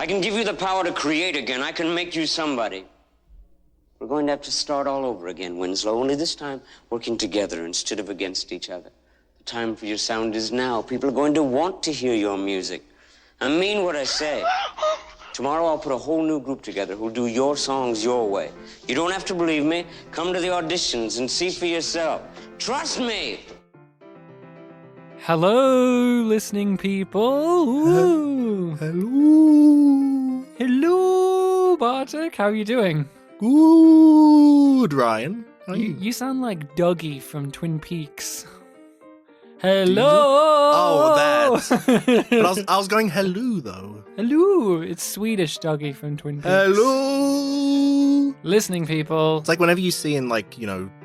can give you the power to create again. I can make you somebody. We're going to have to start all over again, Winslow, only this time working together instead of against each other. The time for your sound is now. People are going to want to hear your music. I mean what I say. Tomorrow I'll put a whole new group together who'll do your songs your way. You don't have to believe me. Come to the auditions and see for yourself. Trust me! Hello, listening people. Ooh. Hello. Hello, Bartek. How are you doing? Good, Ryan. How are You sound like Dougie from Twin Peaks. Hello. Oh, that. But I was going hello, though. Hello. It's Swedish Dougie from Twin Peaks. Hello. Listening people. It's like whenever you see in, like,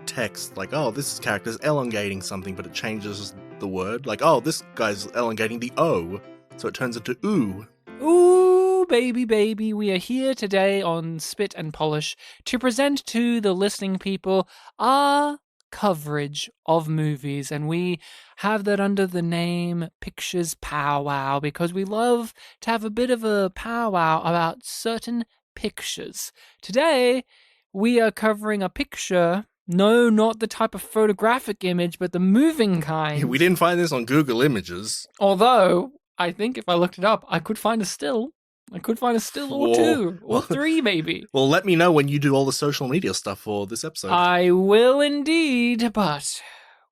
text, like, oh, this character's elongating something, but it changes the word. Like, oh, this guy's elongating the O, so it turns into ooh. Ooh, baby, we are here today on Spit and Polish to present to the listening people our coverage of movies, and we have that under the name Pictures Powwow because we love to have a bit of a powwow about certain pictures. Today, we are covering a picture. No, not the type of photographic image, but the moving kind. We didn't find this on Google Images. Although, I think if I looked it up, I could find a still. Or two, or three maybe. Well, let me know when you do all the social media stuff for this episode. I will indeed, but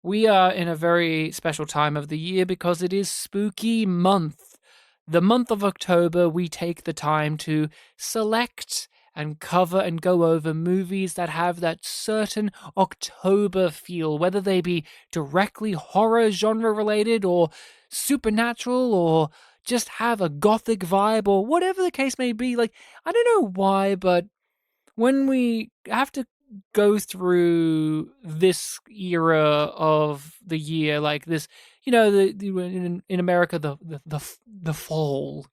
we are in a very special time of the year because it is spooky month. The month of October, we take the time to select and cover and go over movies that have that certain October feel, whether they be directly horror genre related or supernatural or just have a gothic vibe or whatever the case may be. Like, I don't know why, but when we have to go through this era of the year, like this, in America, the fall,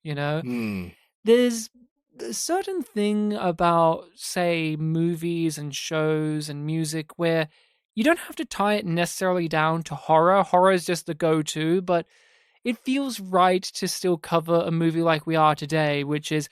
there's a certain thing about, say, movies and shows and music where you don't have to tie it necessarily down to horror. Horror is just the go-to, but it feels right to still cover a movie like we are today, which is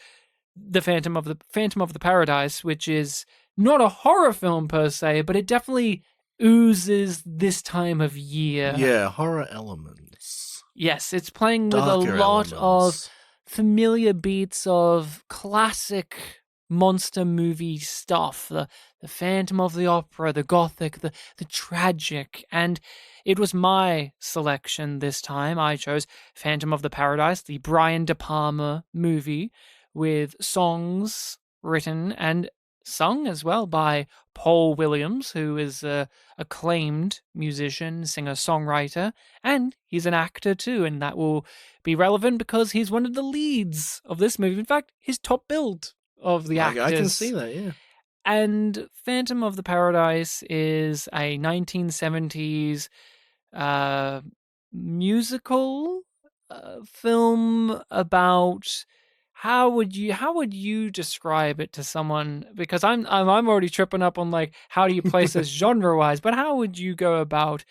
the Phantom of the Paradise, which is not a horror film per se, but it definitely oozes this time of year. Yeah, horror elements. Yes, it's playing with Darker a lot elements. of familiar beats of classic monster movie stuff. The Phantom of the Opera, the gothic, the tragic, and it was my selection this time. I chose Phantom of the Paradise, the Brian De Palma movie, with songs written and sung as well by Paul Williams, who is an acclaimed musician, singer-songwriter, and he's an actor too, and that will be relevant because he's one of the leads of this movie. In fact, his top billed of the actors. I can see that, yeah. And Phantom of the Paradise is a 1970s musical film about how would you describe it to someone, because I'm already tripping up on like how do you place this genre wise, but how would you go about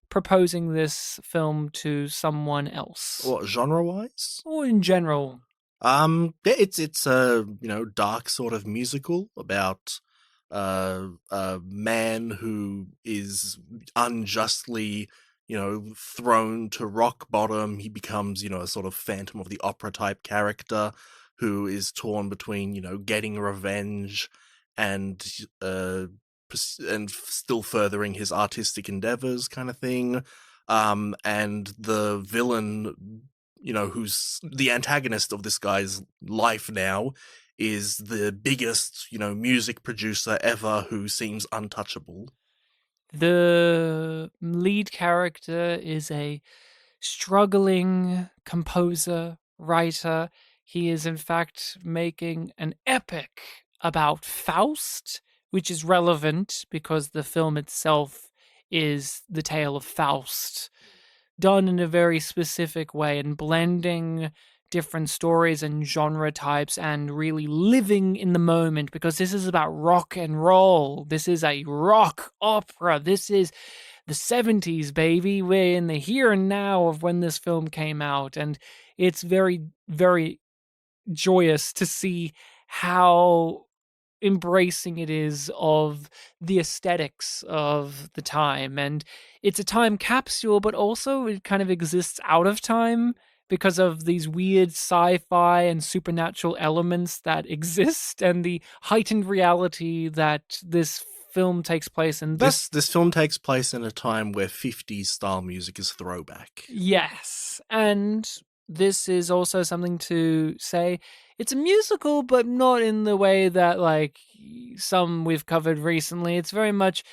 proposing this film to someone else? What, genre wise? Or in general? It's a dark sort of musical about a man who is unjustly thrown to rock bottom. He becomes a sort of Phantom of the Opera type character who is torn between getting revenge and still furthering his artistic endeavors, kind of thing. And the villain, who's the antagonist of this guy's life now, is the biggest, music producer ever who seems untouchable. The lead character is a struggling composer, writer. He is, in fact, making an epic about Faust, which is relevant because the film itself is the tale of Faust, done in a very specific way and blending different stories and genre types and really living in the moment, because this is about rock and roll. This is a rock opera. This is the 70s, baby. We're in the here and now of when this film came out, and it's very, very joyous to see how embracing it is of the aesthetics of the time. And it's a time capsule, but also it kind of exists out of time because of these weird sci-fi and supernatural elements that exist and the heightened reality that this film takes place in. This film takes place in a time where 50s style music is throwback. Yes. And this is also something to say. It's a musical, but not in the way that, like, some we've covered recently. It's very much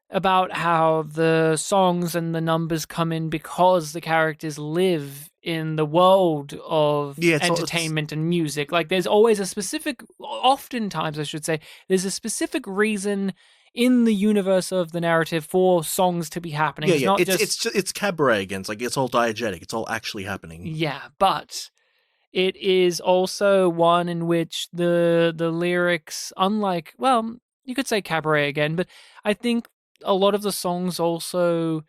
about how the songs and the numbers come in because the characters live in the world of entertainment and music. Like, there's always a specific, oftentimes I should say, there's a specific reason in the universe of the narrative for songs to be happening. It's cabaret again. It's like, it's all diegetic. It's all actually happening. Yeah, but it is also one in which the lyrics, unlike, well, you could say cabaret again, but I think a lot of the songs also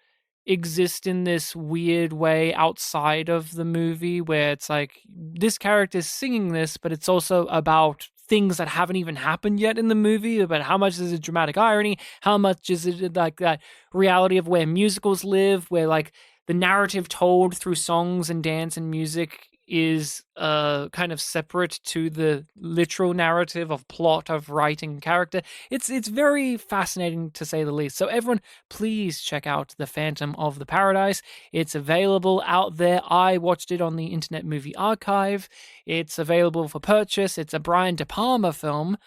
exist in this weird way outside of the movie where it's like this character is singing this, but it's also about things that haven't even happened yet in the movie, about how much is it dramatic irony, how much is it like that reality of where musicals live, where like the narrative told through songs and dance and music is kind of separate to the literal narrative of plot, of writing, character. It's very fascinating to say the least. So everyone, please check out The Phantom of the Paradise. It's available out there. I watched it on the Internet Movie Archive. It's available for purchase. It's a Brian De Palma film.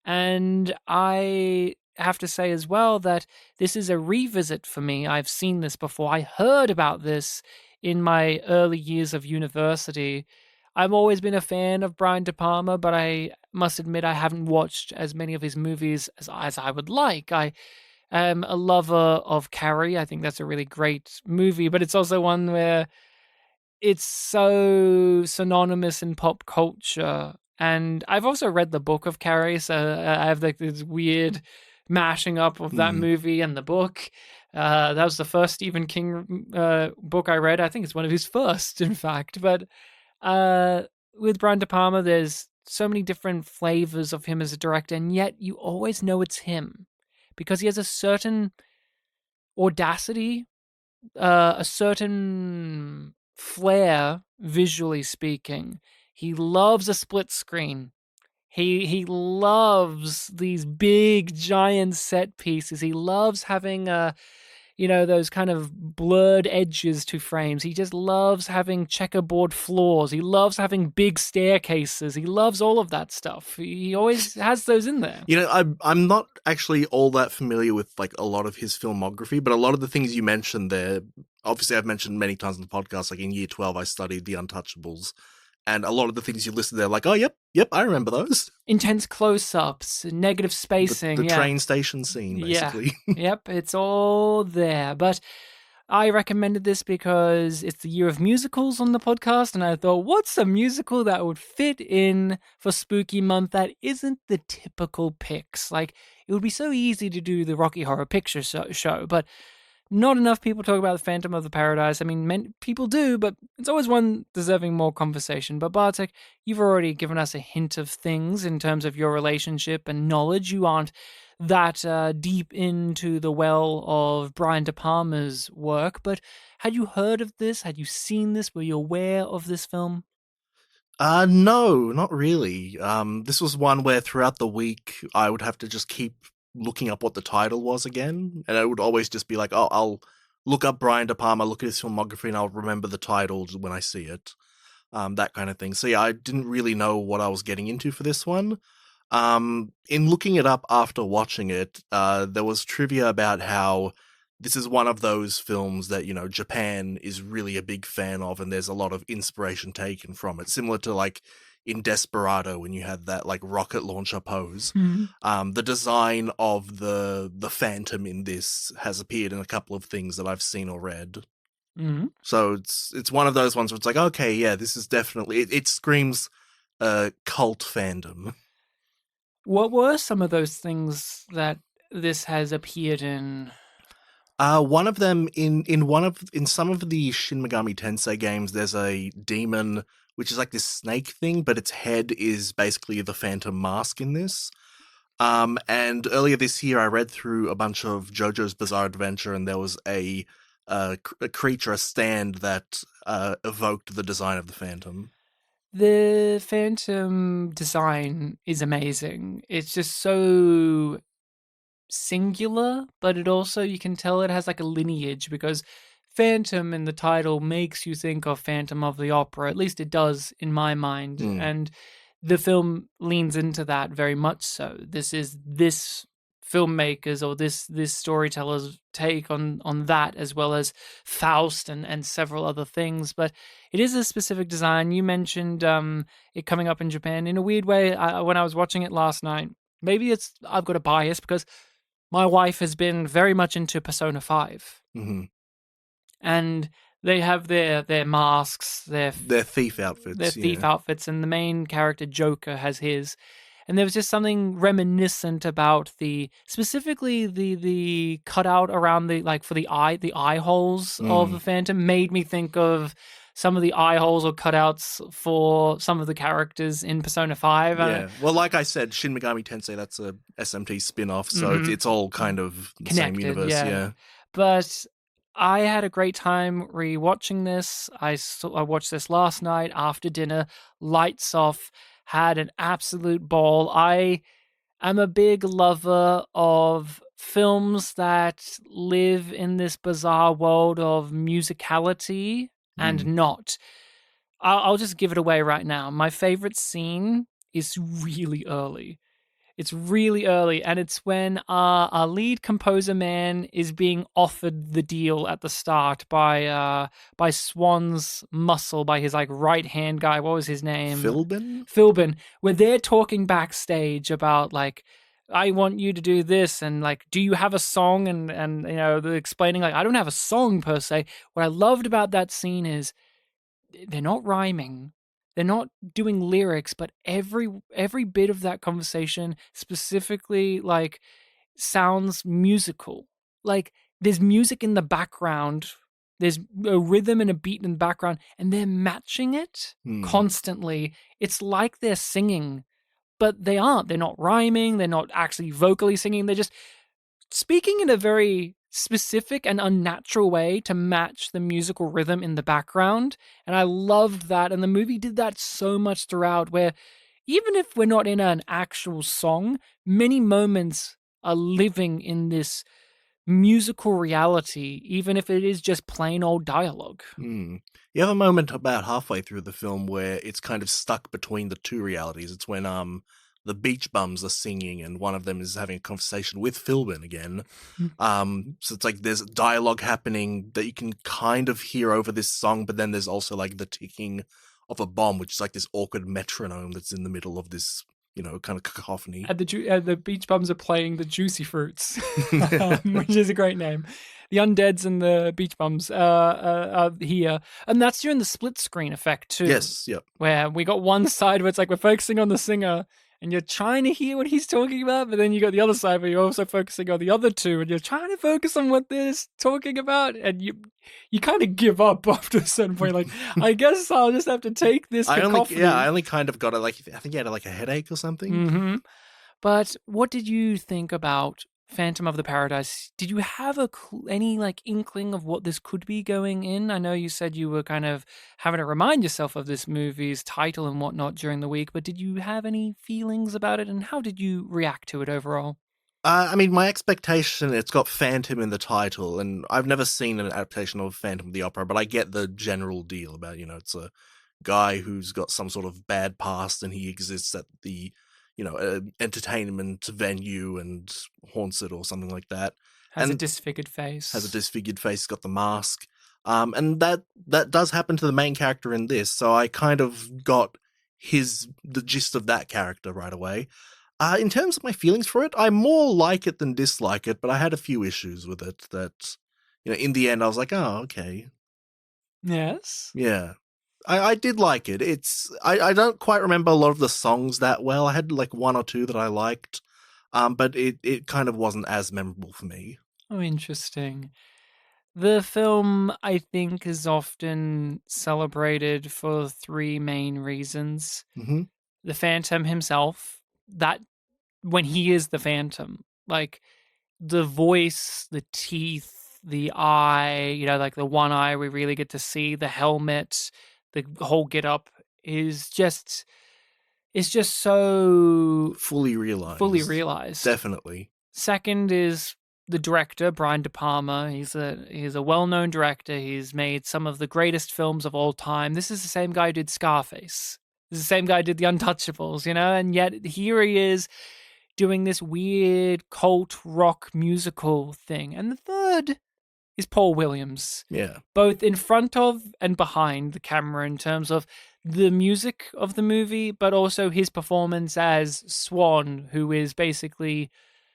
And I have to say as well that this is a revisit for me. I've seen this before. I heard about this in my early years of university. I've always been a fan of Brian De Palma, but I must admit I haven't watched as many of his movies as I would like. I am a lover of Carrie. I think that's a really great movie, but it's also one where it's so synonymous in pop culture. And I've also read the book of Carrie, so I have like this weird mashing up of that movie and the book. That was the first Stephen King book I read. I think it's one of his first, in fact. But with Brian De Palma, there's so many different flavors of him as a director, and yet you always know it's him because he has a certain audacity, a certain flair, visually speaking. He loves a split screen. He loves these big, giant set pieces. He loves having those kind of blurred edges to frames. He just loves having checkerboard floors. He loves having big staircases. He loves all of that stuff. He always has those in there. You know, I'm not actually all that familiar with like a lot of his filmography, but a lot of the things you mentioned there, obviously I've mentioned many times in the podcast, like in year 12, I studied The Untouchables. And a lot of the things you listed there, like, oh, yep, I remember those. Intense close-ups, negative spacing. The train station scene, basically. Yeah. Yep, it's all there. But I recommended this because it's the year of musicals on the podcast, and I thought, what's a musical that would fit in for Spooky Month that isn't the typical picks? Like, it would be so easy to do the Rocky Horror Picture Show, but not enough people talk about The Phantom of the Paradise. I mean, people do, but it's always one deserving more conversation. But Bartek, you've already given us a hint of things in terms of your relationship and knowledge. You aren't that deep into the well of Brian De Palma's work, but had you heard of this? Had you seen this? Were you aware of this film? No, not really. This was one where throughout the week I would have to just keep looking up what the title was again, and it would always just be like, oh, I'll look up Brian De Palma, look at his filmography, and I'll remember the title when I see it, that kind of thing. So yeah, I didn't really know what I was getting into for this one. In looking it up after watching it, there was trivia about how this is one of those films that, you know, Japan is really a big fan of, and there's a lot of inspiration taken from it, similar to like in Desperado when you had that like rocket launcher pose. Mm-hmm. The design of the Phantom in this has appeared in a couple of things that I've seen or read. Mm-hmm. So it's one of those ones where it's like, okay, yeah, this is definitely it screams cult fandom. What were some of those things that this has appeared in? One of them in some of the Shin Megami Tensei games, there's a demon which is like this snake thing, but its head is basically the Phantom Mask in this. And earlier this year, I read through a bunch of JoJo's Bizarre Adventure, and there was a creature, a stand that evoked the design of the Phantom. The Phantom design is amazing. It's just so singular, but it also, you can tell it has like a lineage, because Phantom in the title makes you think of Phantom of the Opera. At least it does in my mind. And the film leans into that very much so. This is this filmmakers or this storyteller's take on that, as well as Faust and several other things. But it is a specific design. You mentioned it coming up in Japan. In a weird way, when I was watching it last night, maybe I've got a bias because my wife has been very much into Persona 5. Mm-hmm. And they have their masks, their thief outfits. And the main character, Joker, has his. And there was just something reminiscent about specifically the cutout around for the eye holes of the Phantom made me think of some of the eye holes or cutouts for some of the characters in Persona 5. Yeah. Well, like I said, Shin Megami Tensei, that's a SMT spin-off, so it's all kind of the connected, same universe. Yeah. But I had a great time rewatching this. I watched this last night after dinner, lights off, had an absolute ball. I am a big lover of films that live in this bizarre world of musicality and not. I'll just give it away right now. My favorite scene is really early. It's really early, and it's when our lead composer man is being offered the deal at the start by Swan's muscle, by his right hand guy. What was his name? Philbin. Where they're talking backstage about I want you to do this, and do you have a song? And they're explaining I don't have a song per se. What I loved about that scene is they're not rhyming. They're not doing lyrics, but every bit of that conversation specifically sounds musical. There's music in the background, there's a rhythm and a beat in the background, and they're matching it constantly. It's like they're singing, but they aren't. They're not rhyming. They're not actually vocally singing. They're just speaking in a very specific and unnatural way to match the musical rhythm in the background. And I loved that. And the movie did that so much throughout, where even if we're not in an actual song, many moments are living in this musical reality, even if it is just plain old dialogue. You have a moment about halfway through the film where it's kind of stuck between the two realities. It's when the Beach Bums are singing, and one of them is having a conversation with Philbin again. So it's there's dialogue happening that you can kind of hear over this song, but then there's also the ticking of a bomb, which is this awkward metronome that's in the middle of this, kind of cacophony. And the Beach Bums are playing the Juicy Fruits, which is a great name. The Undeads and the Beach Bums are here. And that's during the split screen effect too. Yes, yep. Where we got one side where it's we're focusing on the singer, and you're trying to hear what he's talking about, but then you got the other side where you're also focusing on the other two, and you're trying to focus on what they're talking about, and you kind of give up after a certain point. I guess I'll just have to take this cacophony. I only kind of got it, I think you had a headache or something. Mm-hmm. But what did you think about Phantom of the Paradise? Did you have any inkling of what this could be going in? I know you said you were kind of having to remind yourself of this movie's title and whatnot during the week, but did you have any feelings about it, and how did you react to it overall? My expectation, it's got Phantom in the title, and I've never seen an adaptation of Phantom of the Opera, but I get the general deal about, it's a guy who's got some sort of bad past, and he exists at the entertainment venue and haunts it or something like that. Has a disfigured face. Got the mask. And that does happen to the main character in this, so I kind of got the gist of that character right away. In terms of my feelings for it, I more like it than dislike it, but I had a few issues with it that, in the end I was like, oh, okay. Yes? Yeah. I did like it. I don't quite remember a lot of the songs that well. I had one or two that I liked, but it kind of wasn't as memorable for me. Oh, interesting. The film, I think, is often celebrated for three main reasons. Hmm. The Phantom himself, that when he is the Phantom, like the voice, the teeth, the eye, like the one eye we really get to see, the helmet, the whole get up is just so Fully fully realized. realized. Definitely. Second is the director, Brian De Palma. He's a well-known director. He's made some of the greatest films of all time. This is the same guy who did Scarface. This is the same guy who did The Untouchables, and yet here he is doing this weird cult rock musical thing. And the third is Paul Williams, Yeah. both in front of and behind the camera in terms of the music of the movie, but also his performance as Swan, who is basically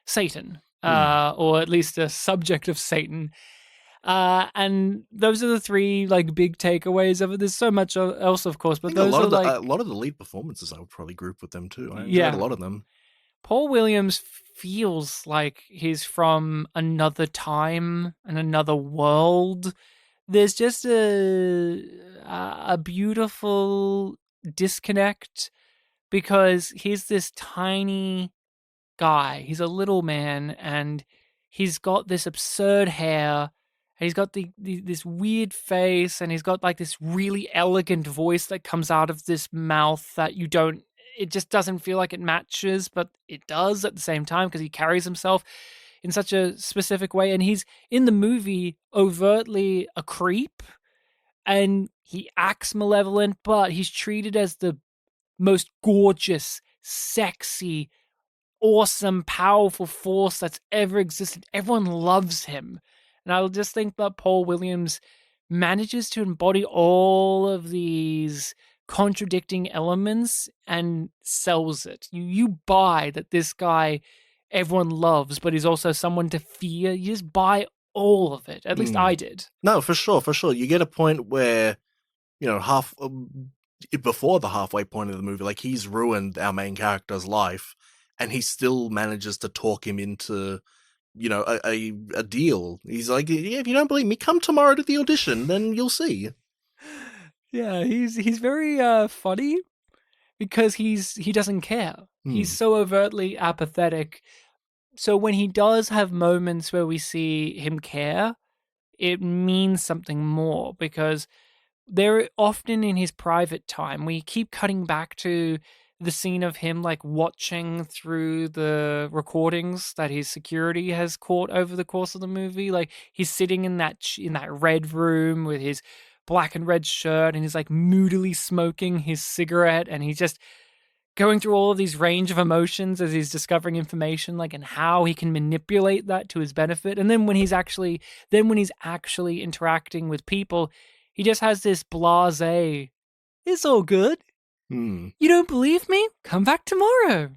Satan, or at least a subject of Satan. And those are the three big takeaways of it. There's so much else, of course, but those a are lot of the lead performances I would probably group with them too. I enjoyed a lot of them. Paul Williams feels like he's from another time and another world. There's just a beautiful disconnect because he's this tiny guy. He's a little man, and he's got this absurd hair. And he's got this weird face, and he's got this really elegant voice that comes out of this mouth that it just doesn't feel like it matches, but it does at the same time because he carries himself in such a specific way. And he's in the movie overtly a creep, and he acts malevolent, but he's treated as the most gorgeous, sexy, awesome, powerful force that's ever existed. Everyone loves him. And I just think that Paul Williams manages to embody all of these contradicting elements and sells it. You buy that this guy everyone loves, but he's also someone to fear. You just buy all of it. At least I did. No, for sure. You get a point where, before the halfway point of the movie, he's ruined our main character's life, and he still manages to talk him into, a deal. He's like, yeah, if you don't believe me, come tomorrow to the audition, then you'll see. Yeah, he's very funny because he doesn't care. He's so overtly apathetic. So when he does have moments where we see him care, it means something more because they're often in his private time. We keep cutting back to the scene of him watching through the recordings that his security has caught over the course of the movie. He's sitting in that red room with his black and red shirt, and he's moodily smoking his cigarette, and he's just going through all of these range of emotions as he's discovering information, and how he can manipulate that to his benefit. And then when he's actually interacting with people, he just has this blasé, it's all good. You don't believe me? Come back tomorrow.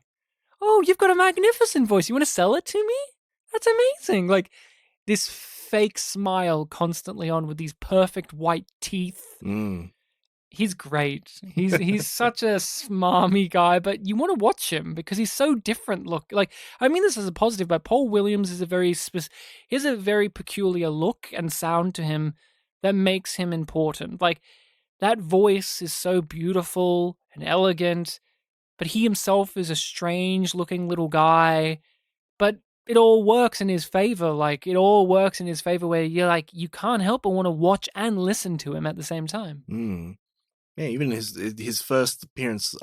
Oh, you've got a magnificent voice. You want to sell it to me? That's amazing. This fake smile constantly on with these perfect white teeth. He's great. He's such a smarmy guy, but you want to watch him because he's so different. Look, I mean this as a positive, but Paul Williams is he has a very peculiar look and sound to him that makes him important. That voice is so beautiful and elegant, but he himself is a strange looking little guy, but it all works in his favor. It all works in his favor where you're you can't help but want to watch and listen to him at the same time. Yeah, even his first appearance,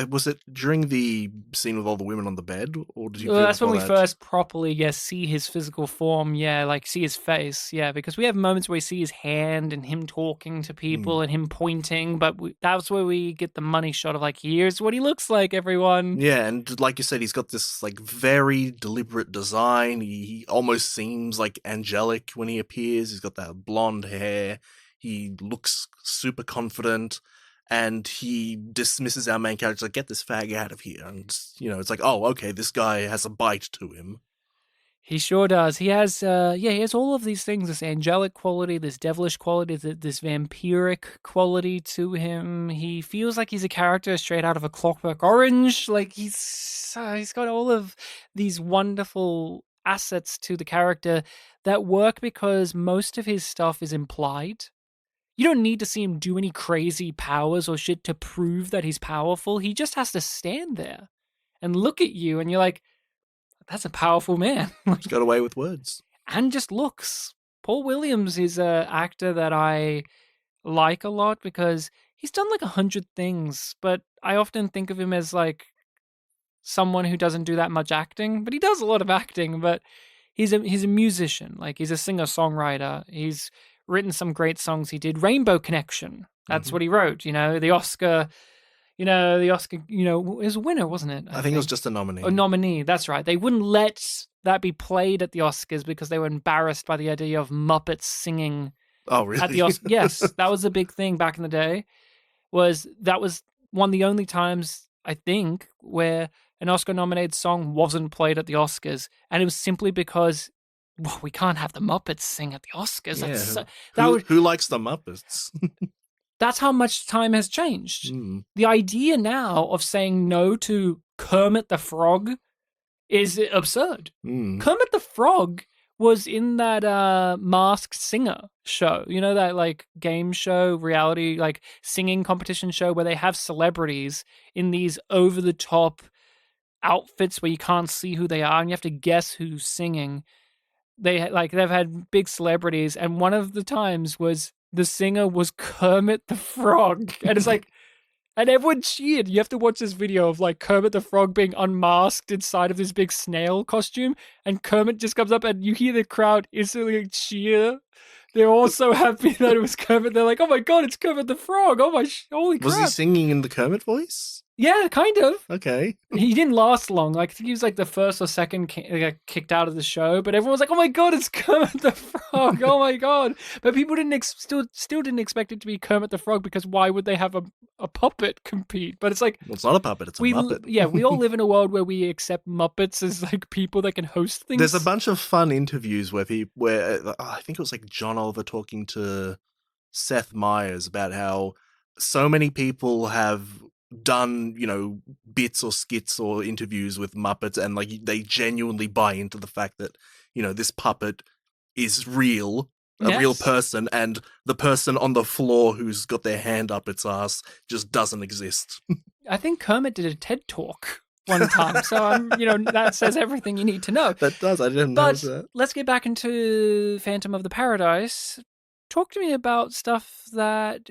was it during the scene with all the women on the bed, or did you? That's when we first properly, see his physical form. Yeah, see his face. Yeah, because we have moments where we see his hand and him talking to people and him pointing, but that's where we get the money shot of here's what he looks like, everyone. Yeah, and like you said, he's got this very deliberate design. He almost seems angelic when he appears. He's got that blonde hair. He looks super confident, and he dismisses our main character, get this fag out of here. And, it's oh, okay, this guy has a bite to him. He sure does. He has, he has all of these things, this angelic quality, this devilish quality, this vampiric quality to him. He feels like he's a character straight out of A Clockwork Orange. He's got all of these wonderful assets to the character that work because most of his stuff is implied. You don't need to see him do any crazy powers or shit to prove that he's powerful. He just has to stand there and look at you, and you're like, that's a powerful man. He's got away with words. And just looks. Paul Williams is an actor that I like a lot because he's done like 100 things, but I often think of him as like someone who doesn't do that much acting, but he does a lot of acting. But he's a musician, like he's a singer-songwriter. He's written some great songs. He did Rainbow Connection. That's what he wrote. The Oscar. It was a winner, wasn't it? I think it was just a nominee. A nominee, that's right. They wouldn't let that be played at the Oscars because they were embarrassed by the idea of Muppets singing. Oh, really? At the Oscars. Yes, that was a big thing back in the day. That was one of the only times, I think, where an Oscar-nominated song wasn't played at the Oscars. And it was simply because, we can't have the Muppets sing at the Oscars. Yeah. Who likes the Muppets? That's how much time has changed. Mm. The idea now of saying no to Kermit the Frog is absurd. Mm. Kermit the Frog was in that Masked Singer show. That like game show, reality, like singing competition show where they have celebrities in these over-the-top outfits where you can't see who they are and you have to guess who's singing. They've had big celebrities, and one of the times was the singer was Kermit the Frog. And it's like, and everyone cheered. You have to watch this video of like Kermit the Frog being unmasked inside of this big snail costume. And Kermit just comes up and you hear the crowd instantly cheer. They're all so happy that it was Kermit. They're like, oh my God, it's Kermit the Frog. Oh my, holy crap. Was he singing in the Kermit voice? Yeah, kind of. Okay. He didn't last long. Like, I think he was like the first or second kicked out of the show. But everyone was like, "Oh my God, it's Kermit the Frog! Oh my God!" But people still didn't expect it to be Kermit the Frog because why would they have a puppet compete? But it's like, well, it's not a puppet; it's a Muppet. Yeah, we all live in a world where we accept Muppets as like people that can host things. There's a bunch of fun interviews where I think it was like John Oliver talking to Seth Meyers about how so many people have done bits or skits or interviews with Muppets, and like they genuinely buy into the fact that this puppet is real, a real person, and the person on the floor who's got their hand up its ass just doesn't exist. I think Kermit did a TED talk one time, so that says everything you need to know. That does. I didn't know that. Let's get back into Phantom of the Paradise. Talk to me about stuff that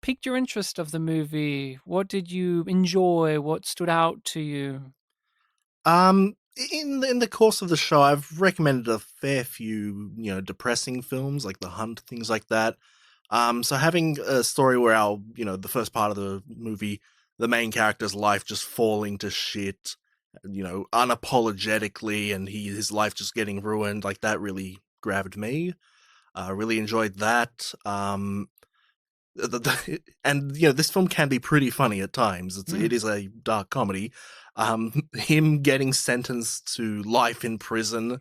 piqued your interest of the movie. What did you enjoy? What stood out to you? In the course of the show, I've recommended a fair few, depressing films like The Hunt, things like that. So having a story where the first part of the movie, the main character's life just falling to shit, unapologetically, and his life just getting ruined, like that really grabbed me. Really enjoyed that. And this film can be pretty funny at times. It is a dark comedy. Him getting sentenced to life in prison,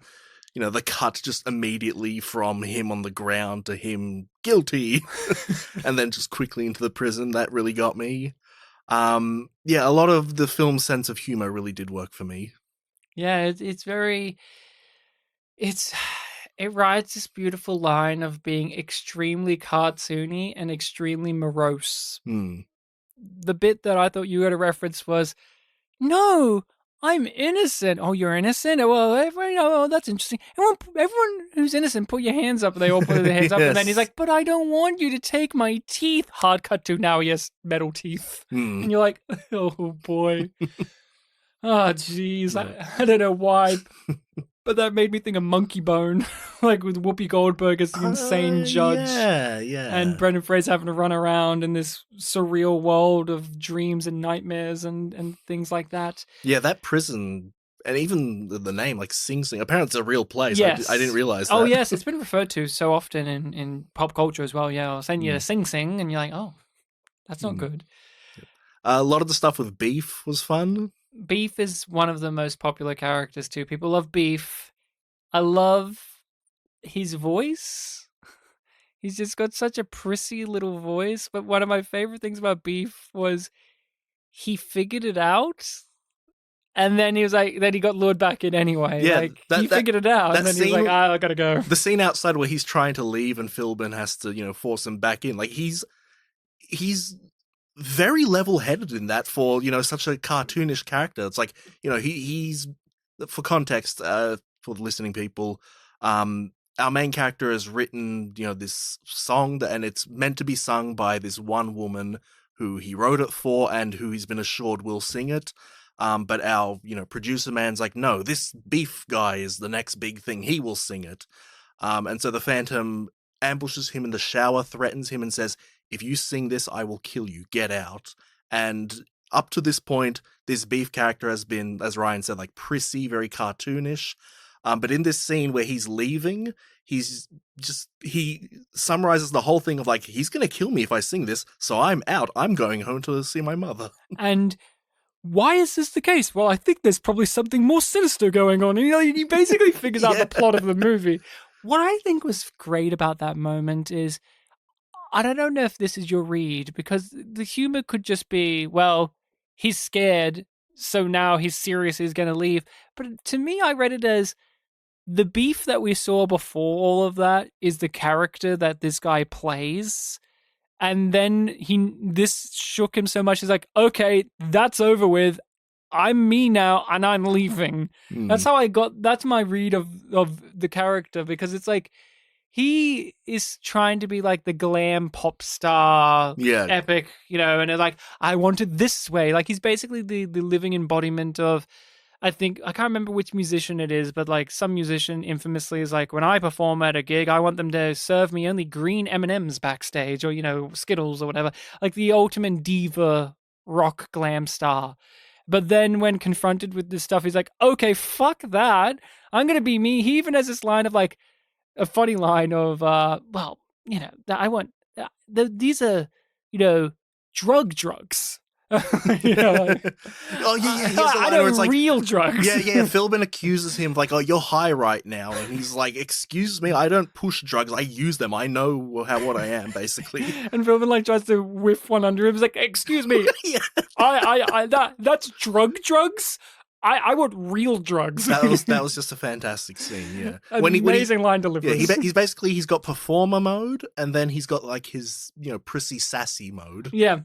the cut just immediately from him on the ground to him guilty, and then just quickly into the prison, that really got me. A lot of the film's sense of humor really did work for me. Yeah, it rides this beautiful line of being extremely cartoony and extremely morose. The bit that I thought you were going to reference was, no, I'm innocent. Oh, you're innocent? Well, everyone, that's interesting. Everyone who's innocent, put your hands up. And they all put their hands up. And then he's like, but I don't want you to take my teeth. Hard cut to now he has metal teeth. And you're like, oh, boy. Oh, jeez. Yeah. I don't know why. But that made me think of Monkey Bone, like with Whoopi Goldberg as the insane judge. Yeah. And Brendan Fraser having to run around in this surreal world of dreams and nightmares and things like that. Yeah, that prison, and even the name, like Sing Sing, apparently it's a real place. Yes. I didn't realize that. Oh, yes, it's been referred to so often in pop culture as well. Yeah, I'll send you to Sing Sing, and you're like, oh, that's not good. A lot of the stuff with Beef was fun. Beef is one of the most popular characters too. People love Beef. I love his voice. He's just got such a prissy little voice. But one of my favorite things about Beef was he figured it out And then he was like, then he got lured back in anyway. Yeah, like, he figured it out. And then he was like, I gotta go. The scene outside where he's trying to leave and Philbin has to, force him back in. Like, he's very level-headed in that for, such a cartoonish character. It's like, he's, for context, for the listening people, our main character has written, this song and it's meant to be sung by this one woman who he wrote it for and who he's been assured will sing it. But our, producer man's like, no, this Beef guy is the next big thing. He will sing it. And so the Phantom ambushes him in the shower, threatens him and says, if you sing this, I will kill you. Get out. And up to this point, this Beef character has been, as Ryan said, like prissy, very cartoonish. But in this scene where he's leaving, he summarizes the whole thing of like, he's going to kill me if I sing this. So I'm out. I'm going home to see my mother. And why is this the case? Well, I think there's probably something more sinister going on. And he basically figures out the plot of the movie. What I think was great about that moment is, I don't know if this is your read, because the humor could just be, well, he's scared, so now he's serious, he's going to leave. But to me, I read it as the Beef that we saw before all of that is the character that this guy plays. And then this shook him so much. He's like, okay, that's over with. I'm me now, and I'm leaving. That's how that's my read of the character, because it's like, he is trying to be like the glam pop star epic, and it's like, I want it this way. Like, he's basically the living embodiment of, I think, I can't remember which musician it is, but like some musician infamously is like, when I perform at a gig, I want them to serve me only green M&Ms backstage or, Skittles or whatever. Like the ultimate diva rock glam star. But then when confronted with this stuff, he's like, okay, fuck that. I'm going to be me. He even has this line of like, a funny line of, I want, these are, drugs. Like, oh yeah, I know it's like real drugs. Yeah. Philbin accuses him of like, oh, you're high right now, and he's like, excuse me, I don't push drugs, I use them. I know what I am, basically. And Philbin like tries to whiff one under him. He's like, excuse me, that's drugs. I want real drugs. That was just a fantastic scene. Yeah, amazing line delivery. Yeah, he's got performer mode, and then he's got like his prissy sassy mode. Yeah.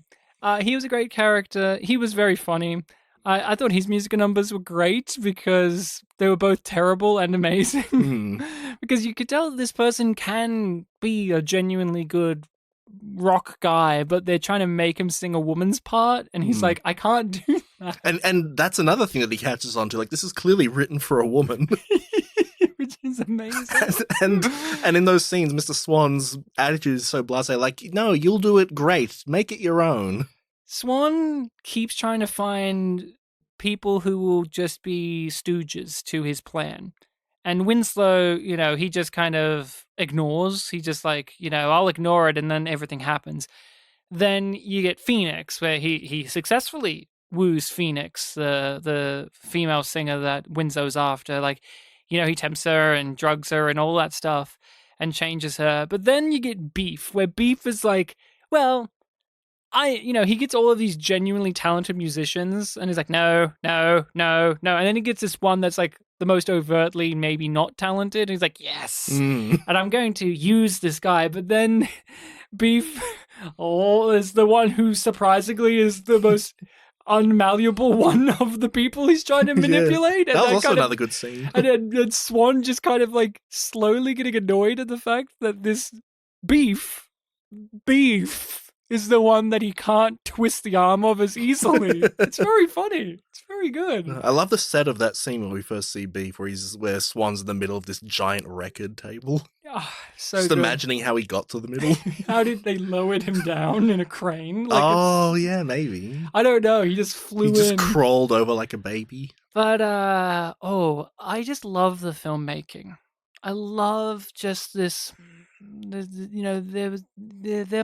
He was a great character. He was very funny. I thought his musical numbers were great because they were both terrible and amazing. Because you could tell this person can be a genuinely good rock guy, but they're trying to make him sing a woman's part, and he's like, I can't do that. And that's another thing that he catches on to. Like, this is clearly written for a woman. Which is amazing. and in those scenes, Mr. Swan's attitude is so blasé, like, no, you'll do it great. Make it your own. Swan keeps trying to find people who will just be stooges to his plan. And Winslow, he just kind of ignores. He just like, I'll ignore it, and then everything happens. Then you get Phoenix, where he successfully woos Phoenix, the female singer that Winslow's after. Like, he tempts her and drugs her and all that stuff and changes her. But then you get Beef, where Beef is like, well, he gets all of these genuinely talented musicians, and he's like, no. And then he gets this one that's like the most overtly maybe not talented. And he's like, yes. And I'm going to use this guy. But then Beef is the one who surprisingly is the most unmalleable one of the people he's trying to manipulate. That was also another good scene. And then Swan just kind of like slowly getting annoyed at the fact that this Beef is the one that he can't twist the arm of as easily. It's very funny. It's very good. I love the set of that scene when we first see Beef, where Swan's in the middle of this giant record table. Oh, so just good. imagining how he got to the middle. How did they lowered him down in a crane? Like, yeah, maybe. I don't know. He just flew in. He just crawled over like a baby. But, I just love the filmmaking. I love just this... they're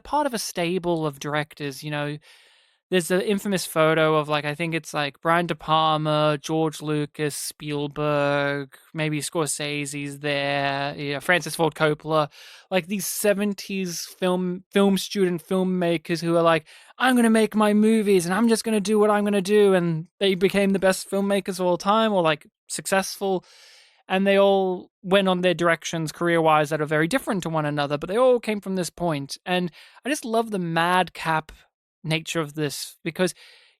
part of a stable of directors. there's an infamous photo of like I think it's like Brian De Palma, George Lucas, Spielberg, maybe Scorsese's there, Francis Ford Coppola, like these 70s film student filmmakers who are like, I'm going to make my movies and I'm just going to do what I'm going to do, and they became the best filmmakers of all time, or like successful, and they all went on their directions career-wise that are very different to one another, but they all came from this point. And I just love the madcap nature of this, because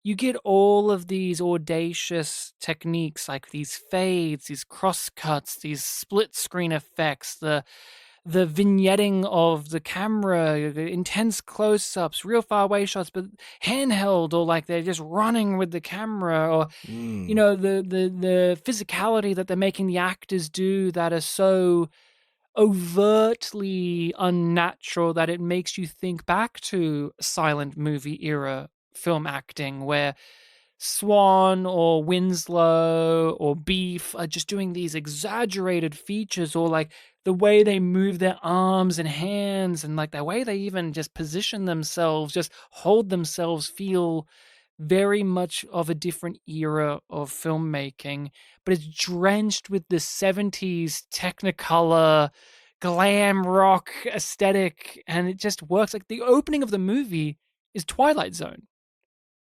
you get all of these audacious techniques like these fades, these cross cuts, these split screen effects, the vignetting of the camera, intense close-ups, real far away shots, but handheld, or like they're just running with the camera, or the physicality that they're making the actors do that are so overtly unnatural that it makes you think back to silent movie era film acting, where Swan or Winslow or Beef are just doing these exaggerated features, or like the way they move their arms and hands, and like the way they even just position themselves, just hold themselves, feel very much of a different era of filmmaking, but it's drenched with the 70s Technicolor glam rock aesthetic, and it just works. Like the opening of the movie is Twilight Zone.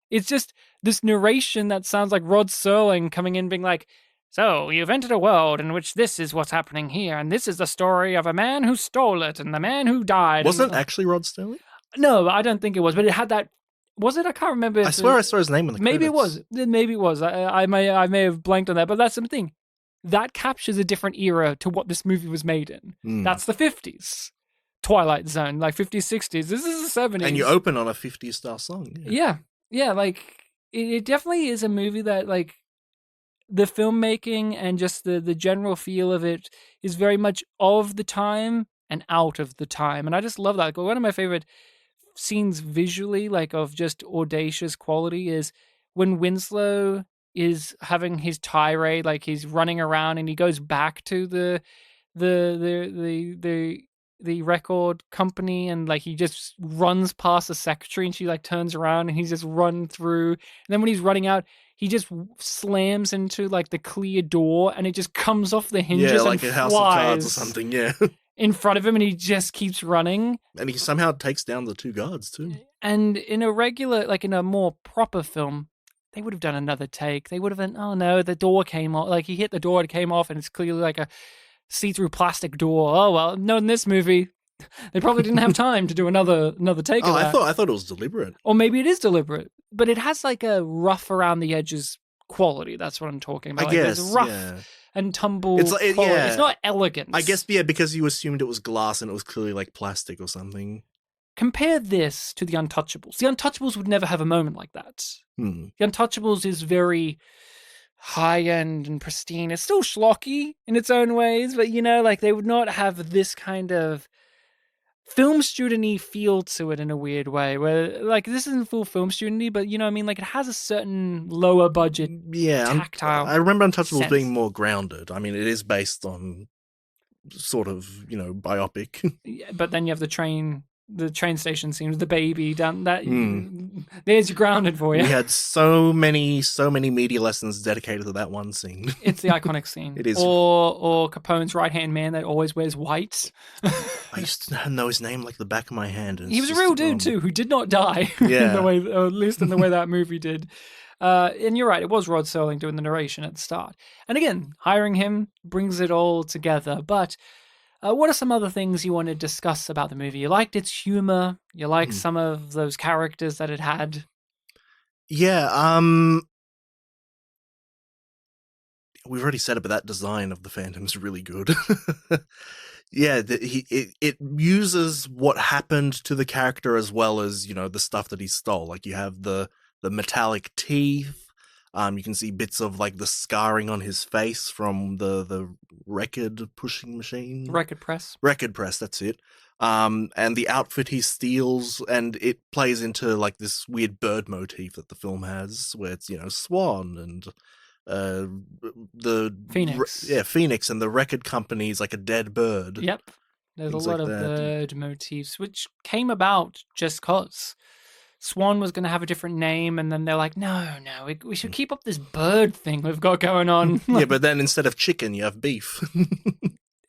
It's just this narration that sounds like Rod Serling coming in being like, so you've entered a world in which this is what's happening here, and this is the story of a man who stole it and the man who died. Wasn't it actually Rod Serling? No, I don't think it was, but it had that. Was it? I can't remember. I swear I saw his name in the maybe credits. it was. Maybe it was. I may have blanked on that, but that's the thing. That captures a different era to what this movie was made in. That's the 50s. Twilight Zone, like 50s, 60s. This is the 70s. And you open on a 50s style song. Yeah, like it definitely is a movie that like the filmmaking and just the general feel of it is very much of the time and out of the time. And I just love that. Like, one of my favorite scenes visually, like of just audacious quality, is when Winslow is having his tirade, like he's running around and he goes back to the record company, and like he just runs past the secretary and she like turns around and he's just run through, and then when he's running out he just slams into like the clear door and it just comes off the hinges, like and a House of Cards or something. In front of him, and he just keeps running, and he somehow takes down the two guards too. And in a regular, like in a more proper film, they would have done another take. They would have been, oh no, the door came off, like he hit the door, it came off, and it's clearly like a see-through plastic door. Oh well, no, in this movie they probably didn't have time to do another take of that. I thought it was deliberate. Or maybe it is deliberate, but it has like a rough around the edges quality. That's what I'm talking about. I guess, there's rough and tumble it's quality. It's not elegant. I guess, because you assumed it was glass and it was clearly like plastic or something. Compare this to The Untouchables. The Untouchables would never have a moment like that. The Untouchables is very high-end and pristine. It's still schlocky in its own ways, but like they would not have this kind of film student-y feel to it in a weird way, where like this isn't full film student-y, but what I mean, like it has a certain lower budget tactile I remember Untouchables sense. being more grounded. I mean, it is based on sort of biopic. But then you have the train station scene with the baby down that. There's your grounded for you. We had so many media lessons dedicated to that one scene. It's the iconic scene. It is. Or Capone's right-hand man that always wears white. I used to know his name like the back of my hand. And he was a real dude too, who did not die. Yeah. In the way, or at least in the way that movie did. And you're right, it was Rod Serling doing the narration at the start. And again, hiring him brings it all together. But what are some other things you want to discuss about the movie? You liked its humor. You liked some of those characters that it had. Yeah. We've already said it, but that design of the Phantom's really good. Yeah, it uses what happened to the character as well as the stuff that he stole. Like you have the metallic teeth. You can see bits of like the scarring on his face from the record pushing machine. Record press, that's it. And the outfit he steals, and it plays into like this weird bird motif that the film has, where it's Swan and the Phoenix. Phoenix, and the record company is like a dead bird. Yep. There's Things a lot like of that. bird motifs, which came about just cause. Swan was going to have a different name, and then they're like, no, we should keep up this bird thing we've got going on. Yeah, but then instead of chicken, you have beef.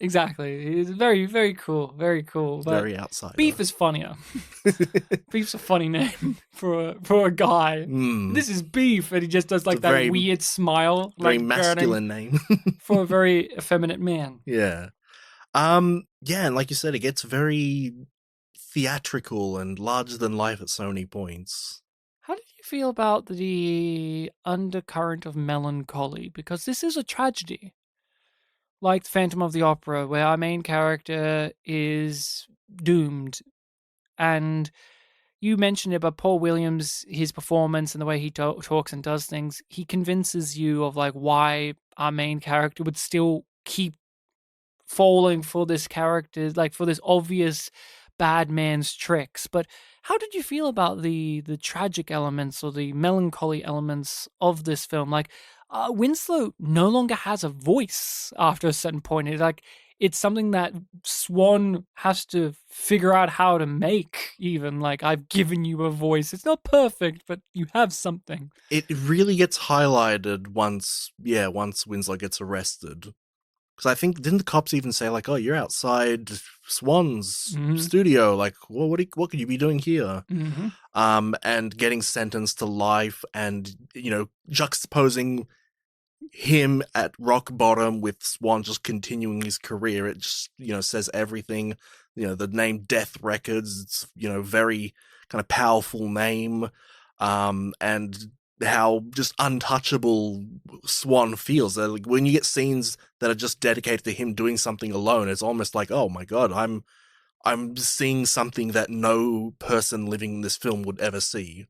Exactly. It's very, very cool. Very cool. But Very outsider. Beef is funnier. Beef's a funny name for a guy. This is Beef, and he just does like that very, weird smile. Very like masculine name. for a very effeminate man. Yeah. Yeah, and like you said, it gets very theatrical and larger than life at so many points. How did you feel about the undercurrent of melancholy? Because this is a tragedy. Like Phantom of the Opera, where our main character is doomed. And you mentioned it, but Paul Williams, his performance and the way he talks and does things, he convinces you of like why our main character would still keep falling for this character, like for this obvious bad man's tricks. But how did you feel about the tragic elements or the melancholy elements of this film? Like, Winslow no longer has a voice after a certain point. It's something that Swan has to figure out how to make, even. Like, I've given you a voice. It's not perfect, but you have something. It really gets highlighted once Winslow gets arrested. Because I think, didn't the cops even say, like, oh, you're outside Swan's studio? Like, well, what could you be doing here? And getting sentenced to life and, juxtaposing him at rock bottom with Swan just continuing his career. It just, says everything. The name Death Records, it's, very kind of powerful name. And how just untouchable Swan feels. Like, when you get scenes that are just dedicated to him doing something alone, it's almost like, oh my God, I'm seeing something that no person living in this film would ever see.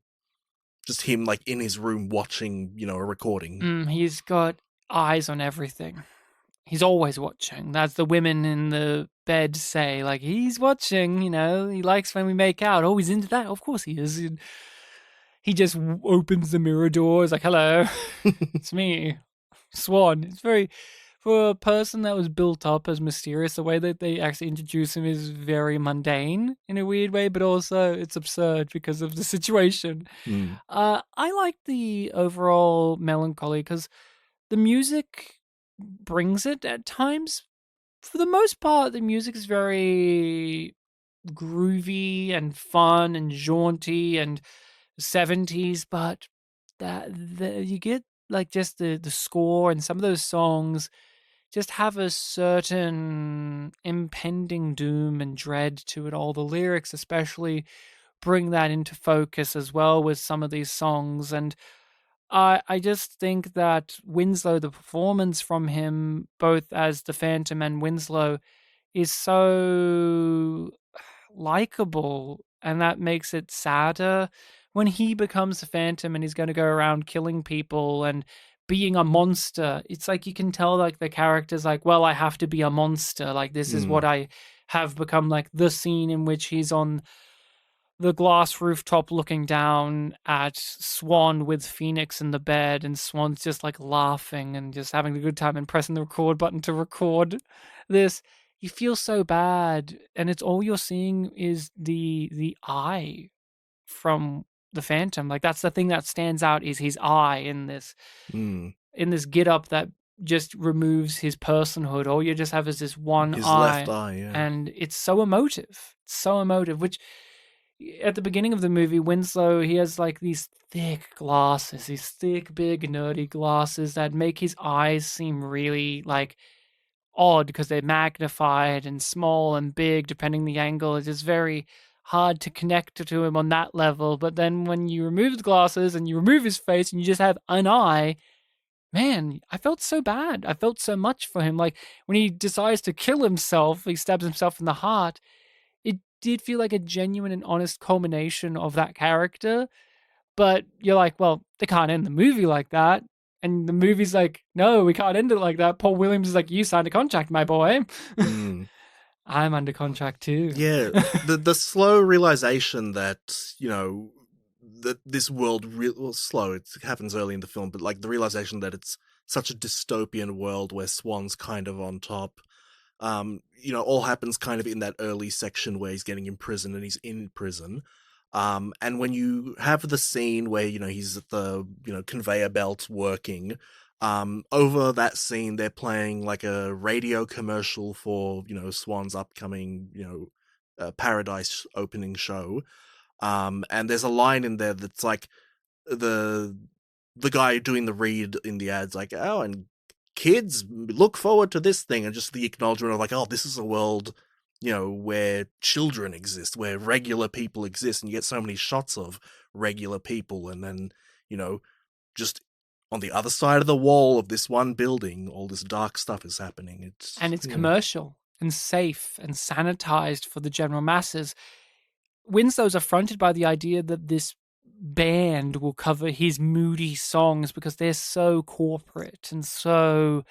Just him, like, in his room watching, a recording. He's got eyes on everything. He's always watching. That's the women in the bed say, like, he's watching, he likes when we make out. Oh, he's into that? Of course he is. He just opens the mirror door. It's like, hello, it's me, Swan. It's very, for a person that was built up as mysterious, the way that they actually introduce him is very mundane in a weird way, but also it's absurd because of the situation. I like the overall melancholy because the music brings it at times. For the most part, the music is very groovy and fun and jaunty and 70s, but you get like just the score and some of those songs just have a certain impending doom and dread to it all. The lyrics especially bring that into focus as well with some of these songs. And I just think that Winslow, the performance from him, both as the Phantom and Winslow, is so likable, and that makes it sadder when he becomes the Phantom and he's going to go around killing people and being a monster. It's like you can tell, like, the character's like, well, I have to be a monster. Like, this is what I have become. Like, the scene in which he's on the glass rooftop looking down at Swan with Phoenix in the bed, and Swan's just like laughing and just having a good time and pressing the record button to record this. You feel so bad, and it's all you're seeing is the eye from the Phantom. Like, that's the thing that stands out, is his eye in this get up that just removes his personhood. All you just have is this one his eye. Left eye, yeah. And it's so emotive. Which at the beginning of the movie, Winslow, he has like these thick glasses, these thick, big, nerdy glasses that make his eyes seem really like odd because they're magnified and small and big depending the angle. It is very hard to connect to him on that level. But then when you remove the glasses and you remove his face and you just have an eye, man, I felt so bad. I felt so much for him. Like, when he decides to kill himself, he stabs himself in the heart, it did feel like a genuine and honest culmination of that character. But you're like, well, they can't end the movie like that. And the movie's like, no, we can't end it like that. Paul Williams is like, you signed a contract, my boy. I'm under contract too. Yeah, the slow realization that, that this world, slow, it happens early in the film, but like the realization that it's such a dystopian world where Swan's kind of on top, all happens kind of in that early section where he's getting imprisoned and he's in prison. And when you have the scene where, he's at the, conveyor belt working, over that scene, they're playing like a radio commercial for, Swan's upcoming, Paradise opening show. And there's a line in there that's like the guy doing the read in the ads, like, oh, and kids look forward to this thing, and just the acknowledgement of like, oh, this is a world, where children exist, where regular people exist, and you get so many shots of regular people, and then, just on the other side of the wall of this one building, all this dark stuff is happening. It's commercial and safe and sanitized for the general masses. Winslow's affronted by the idea that this band will cover his moody songs because they're so corporate and so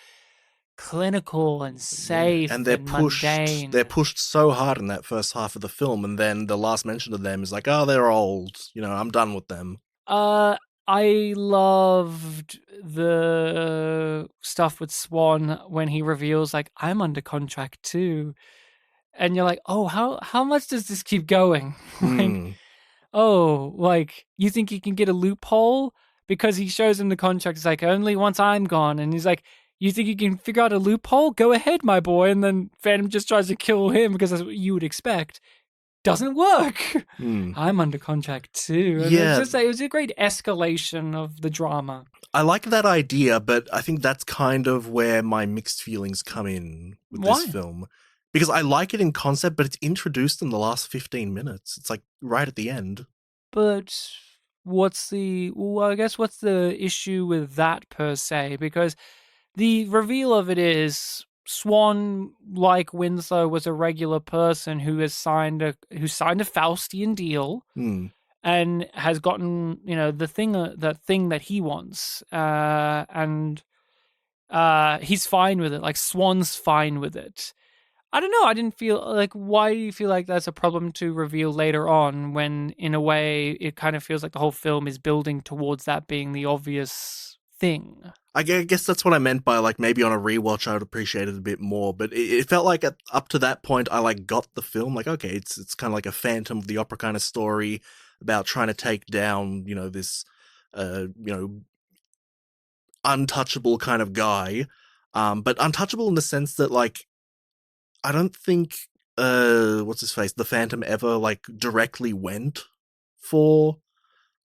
clinical and safe and they're pushed. mundane. They're pushed so hard in that first half of the film, and then the last mention of them is like, oh, they're old. I'm done with them. I loved the stuff with Swan when he reveals, like, I'm under contract too. And you're like, oh, how much does this keep going? Like, oh, like, you think you can get a loophole? Because he shows him the contract. It's like, only once I'm gone. And he's like, you think you can figure out a loophole? Go ahead, my boy. And then Phantom just tries to kill him because that's what you would expect. Doesn't work. I'm under contract too. And Yeah. it was a great escalation of the drama. I like that idea, but I think that's kind of where my mixed feelings come in with Why? this film. Because I like it in concept, but it's introduced in the last 15 minutes. It's like right at the end. But what's the issue with that per se? Because the reveal of it is Swan, like Winslow, was a regular person who has signed a Faustian deal and has gotten, that thing that he wants, and he's fine with it. Like, Swan's fine with it. I don't know. I didn't feel like. Why do you feel like that's a problem to reveal later on, when in a way it kind of feels like the whole film is building towards that being the obvious thing? I guess that's what I meant by, like, maybe on a rewatch I would appreciate it a bit more, but it felt like up to that point I, like, got the film. Like, okay, it's kind of like a Phantom of the Opera kind of story about trying to take down, this, untouchable kind of guy. But untouchable in the sense that, like, I don't think, what's his face, the Phantom ever, like, directly went for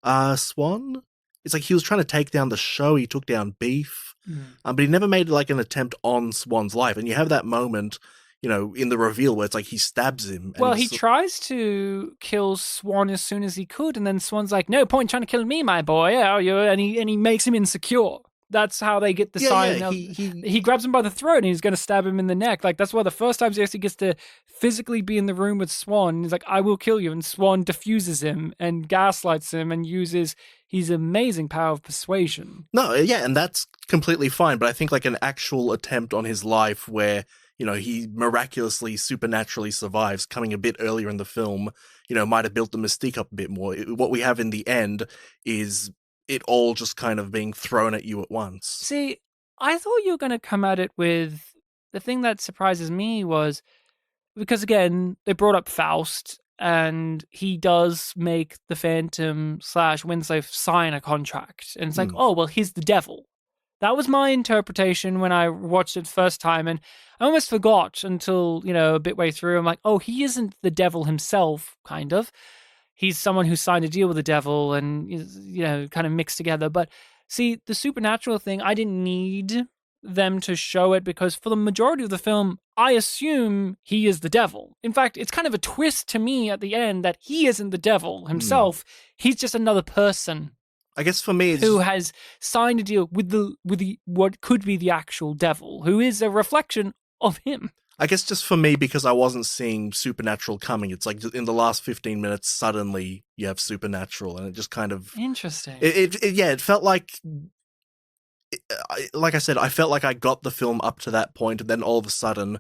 Swan. It's like he was trying to take down the show. He took down Beef, but he never made like an attempt on Swan's life. And you have that moment, in the reveal where it's like he stabs him. Well, he tries to kill Swan as soon as he could, and then Swan's like, "No point trying to kill me, my boy." And he makes him insecure. That's how they get the sign. Yeah, he grabs him by the throat and he's going to stab him in the neck. Like, that's why the first time he actually gets to physically be in the room with Swan, he's like, "I will kill you." And Swan diffuses him and gaslights him and uses his amazing power of persuasion. No, yeah, and that's completely fine. But I think like an actual attempt on his life where, he miraculously, supernaturally survives, coming a bit earlier in the film, might have built the mystique up a bit more. What we have in the end is it all just kind of being thrown at you at once. See, I thought you were going to come at it with, the thing that surprises me was, because again, they brought up Faust, and he does make the Phantom / Winslow sign a contract. And it's like, oh, well, he's the devil. That was my interpretation when I watched it first time, and I almost forgot until, a bit way through. I'm like, oh, he isn't the devil himself, kind of. He's someone who signed a deal with the devil and, kind of mixed together. But see, the supernatural thing, I didn't need them to show it, because for the majority of the film, I assume he is the devil. In fact, it's kind of a twist to me at the end that he isn't the devil himself. He's just another person. I guess for me, who has signed a deal with the what could be the actual devil, who is a reflection of him. I guess just for me, because I wasn't seeing supernatural coming, it's like in the last 15 minutes, suddenly you have supernatural, and it just kind of... Interesting. It felt like... Like I said, I felt like I got the film up to that point, and then all of a sudden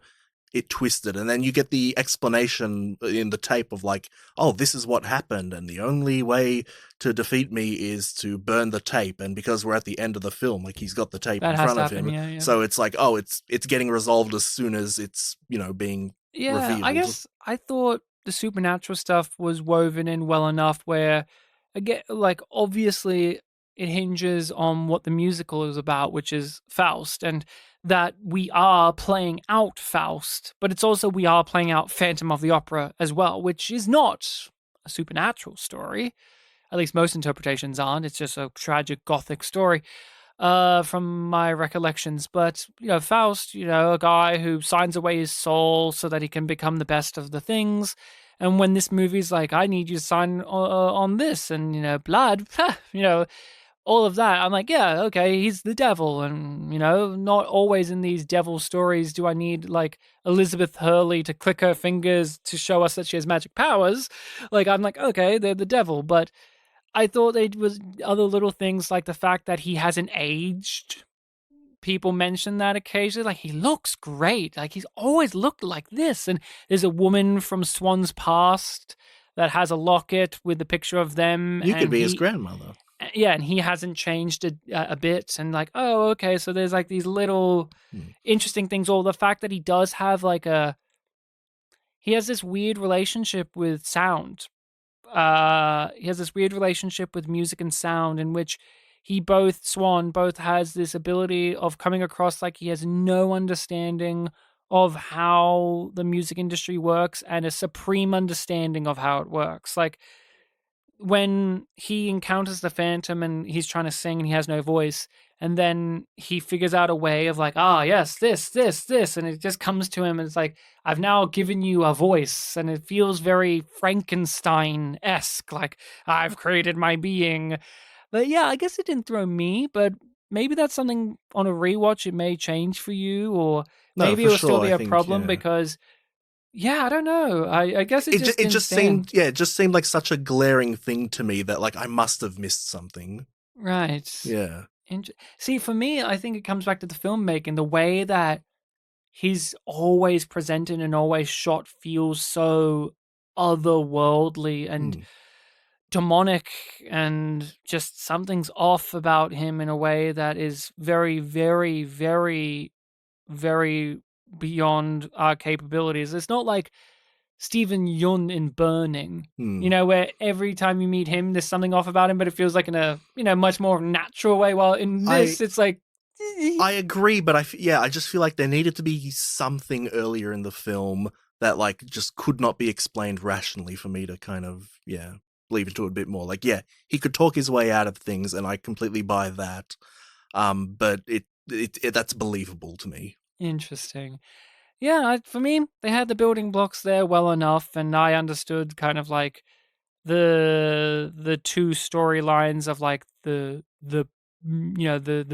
it twisted, and then you get the explanation in the tape of like, oh, this is what happened, and the only way to defeat me is to burn the tape. And because we're at the end of the film, like, he's got the tape in front of him, yeah. So it's like, oh, it's getting resolved as soon as it's being revealed. I guess I thought the supernatural stuff was woven in well enough where, again, like, obviously it hinges on what the musical is about, which is Faust, and that we are playing out Faust, but it's also we are playing out Phantom of the Opera as well, which is not a supernatural story. At least most interpretations aren't. It's just a tragic Gothic story, from my recollections. But, Faust, a guy who signs away his soul so that he can become the best of the things. And when this movie's like, I need you to sign on this, and, blood, all of that, I'm like, yeah, okay, he's the devil. And, not always in these devil stories do I need, like, Elizabeth Hurley to click her fingers to show us that she has magic powers. Like, I'm like, okay, they're the devil. But I thought it was other little things like the fact that he hasn't aged. People mention that occasionally. Like, he looks great. Like, he's always looked like this. And there's a woman from Swan's Past that has a locket with the picture of them. You could be his grandmother. Yeah, and he hasn't changed a bit. And like, oh, okay, so there's like these little interesting things. Or the fact that he does have like he has this weird relationship with sound. He has this weird relationship with music and sound in which Swan both has this ability of coming across like he has no understanding of how the music industry works and a supreme understanding of how it works. Like, when he encounters the Phantom and he's trying to sing and he has no voice, and then he figures out a way of like, yes, this, and it just comes to him and it's like, I've now given you a voice, and it feels very Frankenstein-esque, like, I've created my being. But yeah, I guess it didn't throw me, but maybe that's something on a rewatch it may change for you, or maybe it'll still be a problem because... Yeah, I don't know. I guess it just seemed it just seemed like such a glaring thing to me that like I must have missed something. Right. Yeah. See, for me, I think it comes back to the filmmaking. The way that he's always presented and always shot feels so otherworldly and demonic, and just something's off about him in a way that is very, very, very, very beyond our capabilities. It's not like Stephen Yeun in Burning, where every time you meet him, there's something off about him, but it feels like in a, much more natural way. While in this, it's like... I agree, but I just feel like there needed to be something earlier in the film that like just could not be explained rationally for me to kind of, believe into it a bit more. Like, he could talk his way out of things, and I completely buy that. But it that's believable to me. Interesting. Yeah, for me, they had the building blocks there well enough, and I understood kind of like the two storylines of like the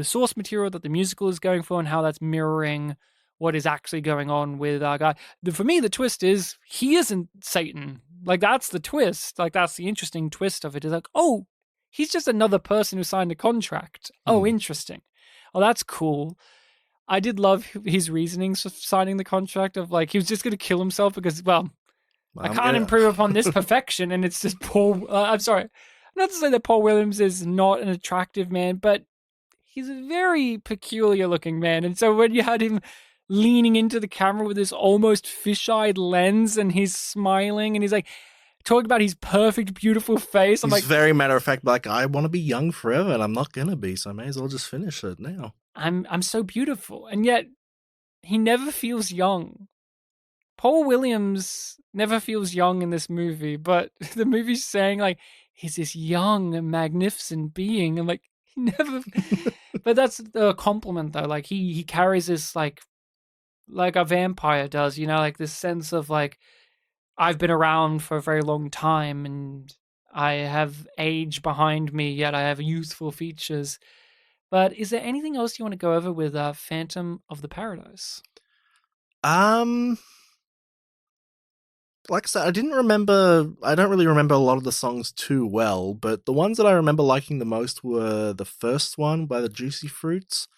source material that the musical is going for and how that's mirroring what is actually going on with our guy. For me, the twist is he isn't Satan. Like, that's the twist. Like, that's the interesting twist of it. Is like, oh, he's just another person who signed a contract. Oh, interesting. Oh, that's cool. I did love his reasonings for signing the contract of like, he was just going to kill himself because, well, I can't improve upon this perfection. And it's just Paul, I'm sorry, not to say that Paul Williams is not an attractive man, but he's a very peculiar looking man. And so when you had him leaning into the camera with this almost fish-eyed lens and he's smiling and he's like talking about his perfect, beautiful face. He's very matter of fact, like, I want to be young forever and I'm not going to be, so I may as well just finish it now. I'm so beautiful. And yet he never feels young. Paul Williams never feels young in this movie, but the movie's saying like, he's this young and magnificent being. And like, he never, but that's a compliment though. Like he carries this like a vampire does, like this sense of like, I've been around for a very long time and I have age behind me, yet I have youthful features. But is there anything else you want to go over with Phantom of the Paradise? Like I said, I don't really remember a lot of the songs too well, but the ones that I remember liking the most were the first one by the Juicy Fruits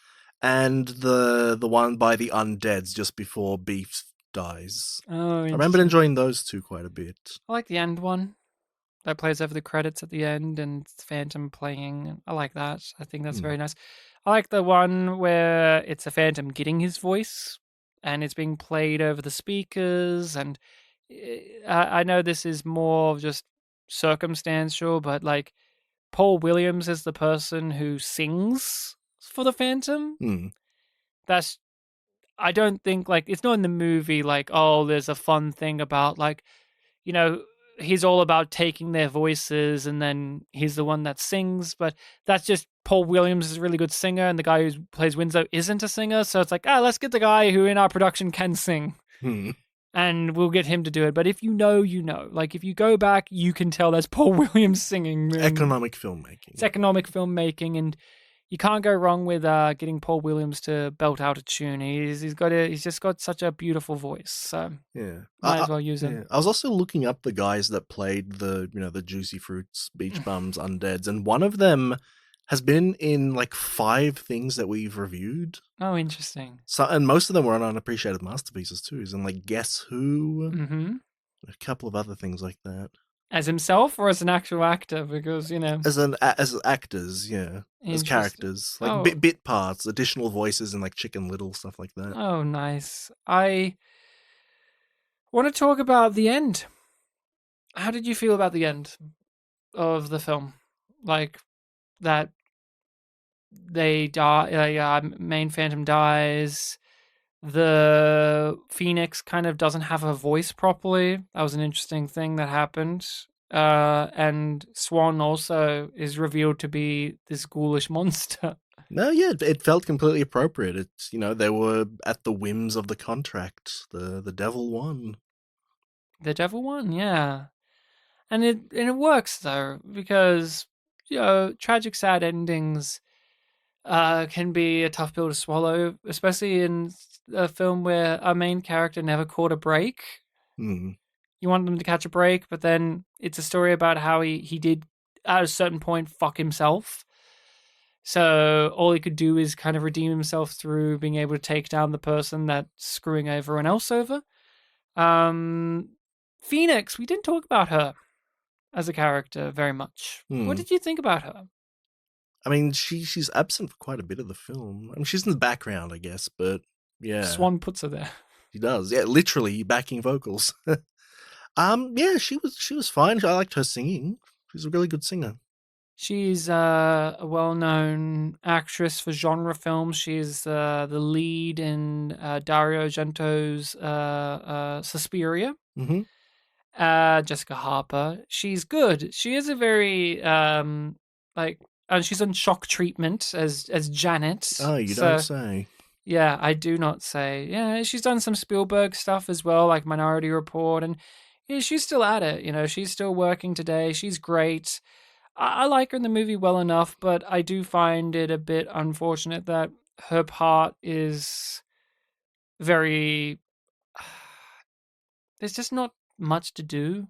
and the one by the Undeads just before Beef dies. Oh, I remember enjoying those two quite a bit. I like the end one. That plays over the credits at the end and Phantom playing. I like that. I think that's very nice. I like the one where it's a Phantom getting his voice and it's being played over the speakers and I know this is more of just circumstantial, but like Paul Williams is the person who sings for the Phantom. Hmm. That's I don't think like it's not in the movie like, oh, there's a fun thing about like, you know, he's all about taking their voices and then he's the one that sings, but that's just Paul Williams is a really good singer and the guy who plays Winslow isn't a singer, so it's like, let's get the guy who in our production can sing Hmm. and we'll get him to do it. But if you know, you know. Like if you go back, you can tell that's Paul Williams singing. Economic filmmaking. It's economic filmmaking, and you can't go wrong with getting Paul Williams to belt out a tune. He's just got such a beautiful voice. So Yeah. might as well use him. Yeah. I was also looking up the guys that played the Juicy Fruits, Beach Bums, Undeads, and one of them has been in like 5 things that we've reviewed. Oh, interesting. So, and most of them were on Unappreciated Masterpieces too. He's in like Guess Who, Mm-hmm. a couple of other things like that. As himself or as an actual actor? Because As actors, yeah, as Interesting. characters, like Oh. bit parts, additional voices, and like Chicken Little stuff like that. Oh, nice. I want to talk about the end. How did you feel about the end of the film? Like that they die, main Phantom dies. The Phoenix kind of doesn't have a voice properly. That was an interesting thing that happened. And Swan also is revealed to be this ghoulish monster. No, yeah, it felt completely appropriate. It's they were at the whims of the contract. The devil won. The devil won, yeah. And it works though, because tragic sad endings can be a tough pill to swallow, especially in a film where our main character never caught a break. Mm. You want them to catch a break, but then it's a story about how he did at a certain point fuck himself. So all he could do is kind of redeem himself through being able to take down the person that's screwing everyone else over. Phoenix, we didn't talk about her as a character very much. What did you think about her? I mean, she's absent for quite a bit of the film. I mean, she's in the background, I guess, but yeah, Swan puts her there. She does, yeah, literally backing vocals. Yeah, she was fine. I liked her singing. She's a really good singer. She's a well-known actress for genre films. She's the lead in Dario Argento's Suspiria. Mm-hmm. Jessica Harper. She's good. She is a very and she's on Shock Treatment as Janet. Oh, you don't say. Yeah, I do not say. Yeah, she's done some Spielberg stuff as well, like Minority Report, and yeah, she's still at it. She's still working today. She's great. I like her in the movie well enough, but I do find it a bit unfortunate that her part is very. There's just not much to do.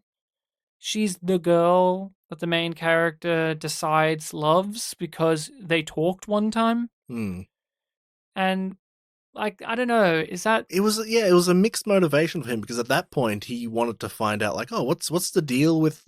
She's the girl that the main character decides loves because they talked one time. And like, I don't know, is that it was a mixed motivation for him, because at that point he wanted to find out like, oh, what's the deal with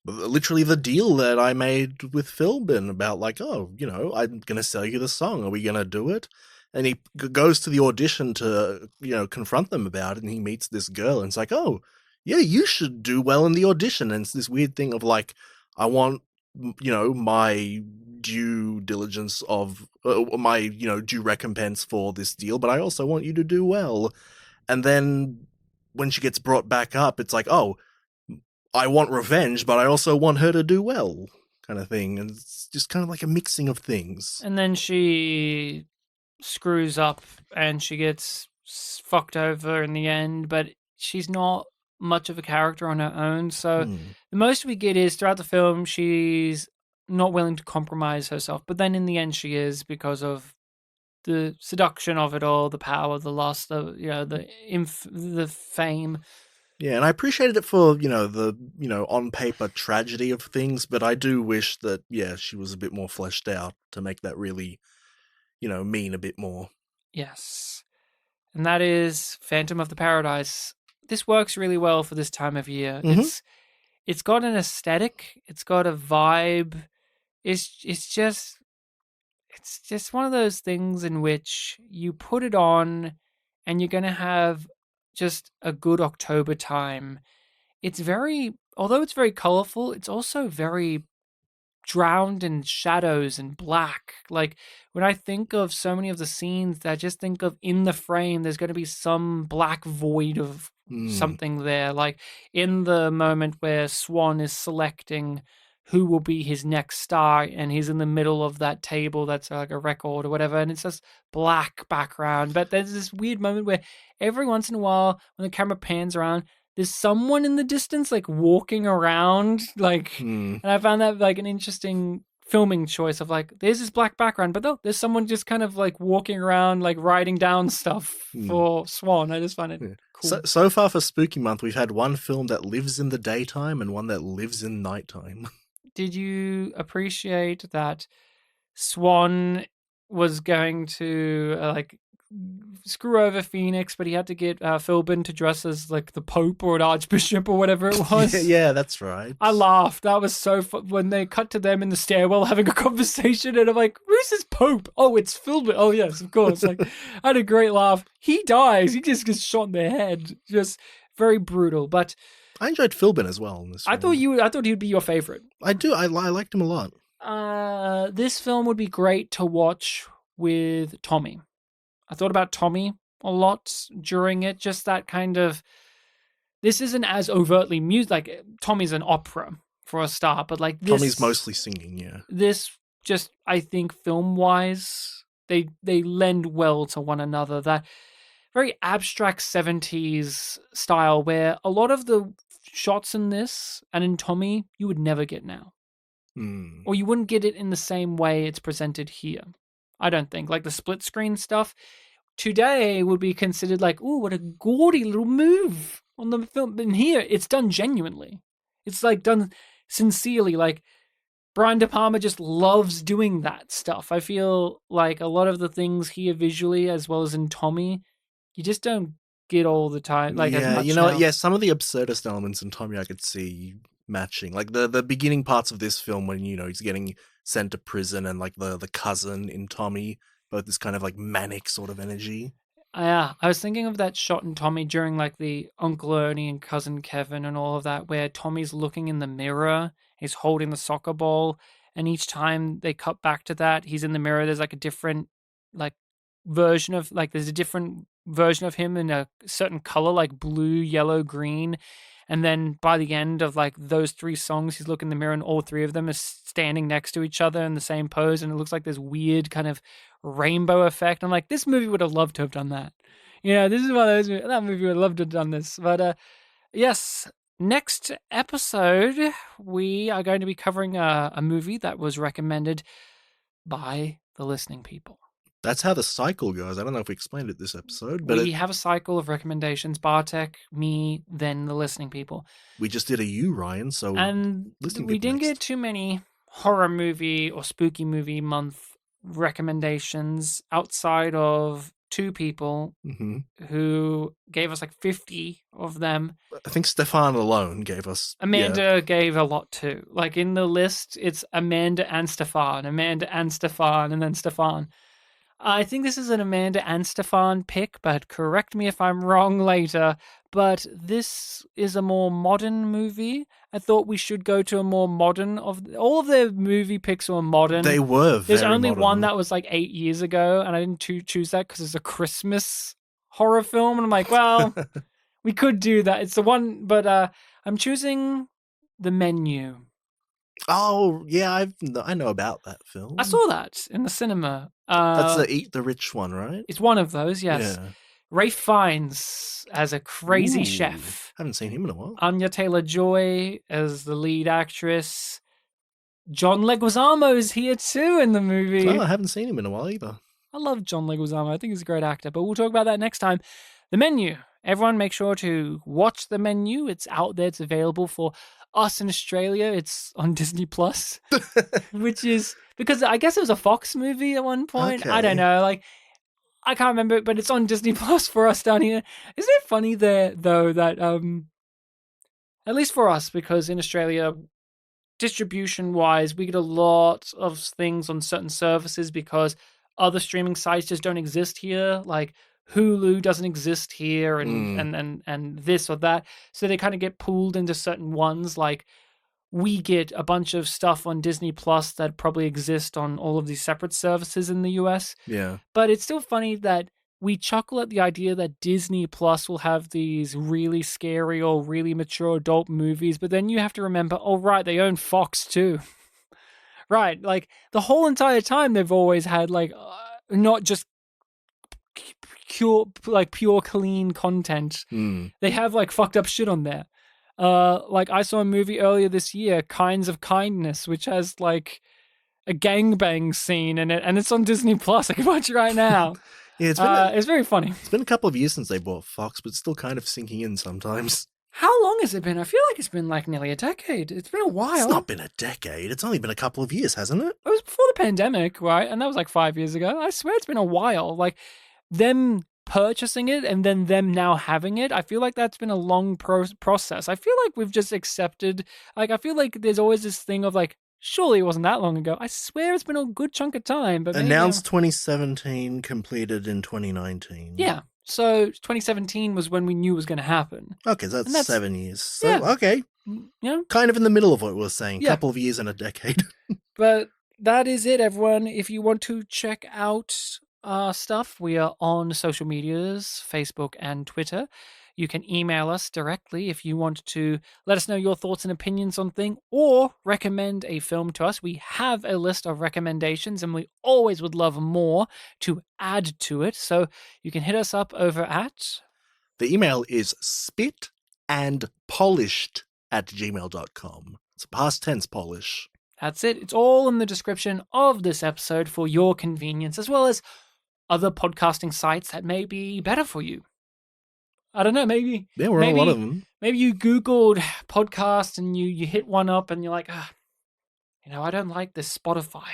literally the deal that I made with Philbin about like, oh, I'm gonna sell you the song, are we gonna do it? And he goes to the audition to confront them about it, and he meets this girl, and it's like, oh yeah, you should do well in the audition. And it's this weird thing of like, I want my due diligence of my due recompense for this deal, but I also want you to do well. And then when she gets brought back up, it's like, oh, I want revenge, but I also want her to do well, kind of thing. And it's just kind of like a mixing of things. And then she screws up and she gets fucked over in the end, but she's not much of a character on her own. So the most we get is throughout the film, she's not willing to compromise herself. But then in the end, she is, because of the seduction of it all, the power, the lust, the fame. Yeah, and I appreciated it for, the, on paper tragedy of things, but I do wish that, yeah, she was a bit more fleshed out to make that really, mean a bit more. Yes. And that is Phantom of the Paradise. This works really well for this time of year. Mm-hmm. It's got an aesthetic, it's got a vibe. It's just one of those things in which you put it on and you're going to have just a good October time. It's although it's very colorful, it's also very drowned in shadows and black. Like when I think of so many of the scenes, I just think of in the frame, there's going to be some black void of something there. Like in the moment where Swan is selecting who will be his next star, and he's in the middle of that table that's like a record or whatever, and it's just black background. But there's this weird moment where every once in a while, when the camera pans around, there's someone in the distance like walking around, like, and I found that like an interesting filming choice of like, there's this black background, but there's someone just kind of like walking around, like writing down stuff for Swan. I just find it cool. So far for Spooky Month, we've had one film that lives in the daytime and one that lives in nighttime. Did you appreciate that Swan was going to like screw over Phoenix, but he had to get Philbin to dress as like the Pope or an Archbishop or whatever it was? Yeah, that's right. I laughed. That was so fun when they cut to them in the stairwell having a conversation, and I'm like, "Who's this Pope? Oh, it's Philbin. Oh, yes, of course." Like, I had a great laugh. He dies. He just gets shot in the head. Just very brutal. But I enjoyed Philbin as well in this film. I thought he'd be your favorite. I do. I liked him a lot. This film would be great to watch with Tommy. I thought about Tommy a lot during it. Just that kind of, this isn't as overtly music. Like Tommy's an opera for a start, but like this, Tommy's mostly singing. Yeah. This just, I think, film wise, they lend well to one another. That very abstract 70s style where a lot of the shots in this and in Tommy you would never get now. Or you wouldn't get it in the same way it's presented here. I don't think. Like the split screen stuff today would be considered like, ooh, what a gaudy little move on the film. But in here, it's done genuinely. It's like done sincerely. Like Brian De Palma just loves doing that stuff. I feel like a lot of the things here visually, as well as in Tommy, you just don't get all the time. Like as much now. Some of the absurdist elements in Tommy I could see matching. Like the beginning parts of this film when, he's getting sent to prison and like the cousin in Tommy, both this kind of like manic sort of energy. Yeah, I was thinking of that shot in Tommy during like the Uncle Ernie and Cousin Kevin and all of that, where Tommy's looking in the mirror, he's holding the soccer ball, and each time they cut back to that, he's in the mirror, there's like a different like version of, like there's a different version of him in a certain color, like blue, yellow, green. And then by the end of like those three songs, he's looking in the mirror and all three of them are standing next to each other in the same pose. And it looks like this weird kind of rainbow effect. I'm like, this movie would have loved to have done that. This is one of those, that movie would have loved to have done this. But yes, next episode, we are going to be covering a movie that was recommended by the listening people. That's how the cycle goes. I don't know if we explained it this episode, but we have a cycle of recommendations: Bartek, me, then the listening people. We just did a you, Ryan. So and we didn't get too many horror movie or spooky movie month recommendations outside of two people who gave us like 50 of them. I think Stefan alone gave us. Amanda gave a lot too. Like in the list, it's Amanda and Stefan, and then Stefan. I think this is an Amanda and Stefan pick, but correct me if I'm wrong later. But this is a more modern movie. I thought we should go to a more modern all of their movie picks were modern. They were. There's only modern. One that was like 8 years ago, and I didn't choose that because it's a Christmas horror film. And I'm like, well, we could do that. It's the one, but I'm choosing The Menu. Oh yeah, I know about that film. I saw that in the cinema. That's the Eat the Rich one, right? It's one of those, yes. Yeah. Ralph Fiennes as a crazy chef. Haven't seen him in a while. Anya Taylor-Joy as the lead actress. John Leguizamo is here too in the movie. Oh, I haven't seen him in a while either. I love John Leguizamo. I think he's a great actor, but we'll talk about that next time. The Menu. Everyone make sure to watch The Menu. It's out there. It's available for us in Australia. It's on Disney Plus, which is because I guess it was a Fox movie at one point. Okay. I don't know. Like, I can't remember, but it's on Disney Plus for us down here. Isn't it funny there, though, that at least for us, because in Australia, distribution-wise, we get a lot of things on certain services because other streaming sites just don't exist here. Like Hulu doesn't exist here and this or that. So they kind of get pulled into certain ones. Like we get a bunch of stuff on Disney Plus that probably exist on all of these separate services in the US. Yeah. But it's still funny that we chuckle at the idea that Disney Plus will have these really scary or really mature adult movies, but then you have to remember, oh, right, they own Fox too. Right, like the whole entire time they've always had like not just pure clean content. They have like fucked up shit on there. Like I saw a movie earlier this year, Kinds of Kindness, which has like a gangbang scene in it, and it's on Disney Plus. I can watch it right now. Yeah, it's very funny. It's been a couple of years since they bought Fox, but it's still kind of sinking in sometimes. How long has it been? I feel like it's been like nearly a decade. It's been a while. It's not been a decade. It's only been a couple of years, hasn't it? It was before the pandemic, right? And that was like 5 years ago. I swear it's been a while. Like them purchasing it and then them now having it, I feel like that's been a long process. I feel like we've just accepted, like I feel like there's always this thing of like, surely it wasn't that long ago. I swear it's been a good chunk of time. But announced 2017, completed in 2019. Yeah. So 2017 was when we knew it was going to happen. Okay, so that's 7 years. So, yeah. okay. Yeah. Kind of in the middle of what we were saying. Yeah. Couple of years and a decade. But that is it, everyone. If you want to check out our stuff, we are on social medias, Facebook and Twitter. You can email us directly if you want to let us know your thoughts and opinions on things or recommend a film to us. We have a list of recommendations and we always would love more to add to it. So you can hit us up over at... The email is spitandpolished@gmail.com. It's a past tense polish. That's it. It's all in the description of this episode for your convenience, as well as other podcasting sites that may be better for you. I don't know, maybe... Yeah, we're on a lot of them. Maybe you Googled podcast and you hit one up and you're like, I don't like this Spotify.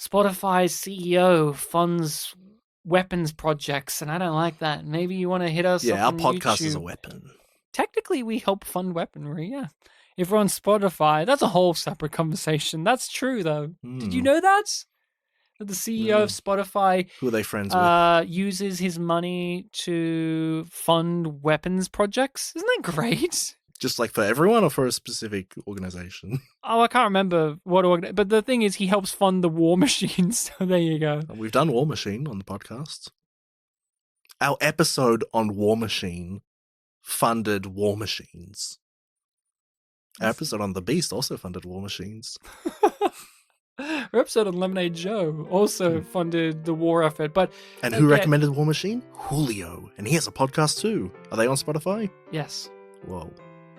Spotify's CEO funds weapons projects and I don't like that. Maybe you want to hit us up our on podcast YouTube. is a weapon. Technically, we help fund weaponry, yeah. If we're on Spotify, that's a whole separate conversation. That's true, though. Did you know that? That the CEO of Spotify... Who are they friends with? Uses his money to fund weapons projects. Isn't that great? Just like for everyone or for a specific organization? Oh, I can't remember what but the thing is he helps fund the war machines. So there you go. We've done War Machine on the podcast. Our episode on War Machine funded war machines. Our episode on The Beast also funded war machines. Our episode on Lemonade Joe also funded the war effort. And who recommended War Machine? Julio. And he has a podcast too. Are they on Spotify? Yes. Whoa.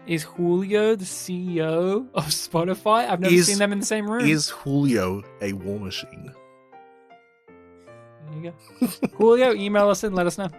Is Julio the CEO of Spotify? I've never seen them in the same room. Is Julio a war machine? There you go. Julio, email us and let us know.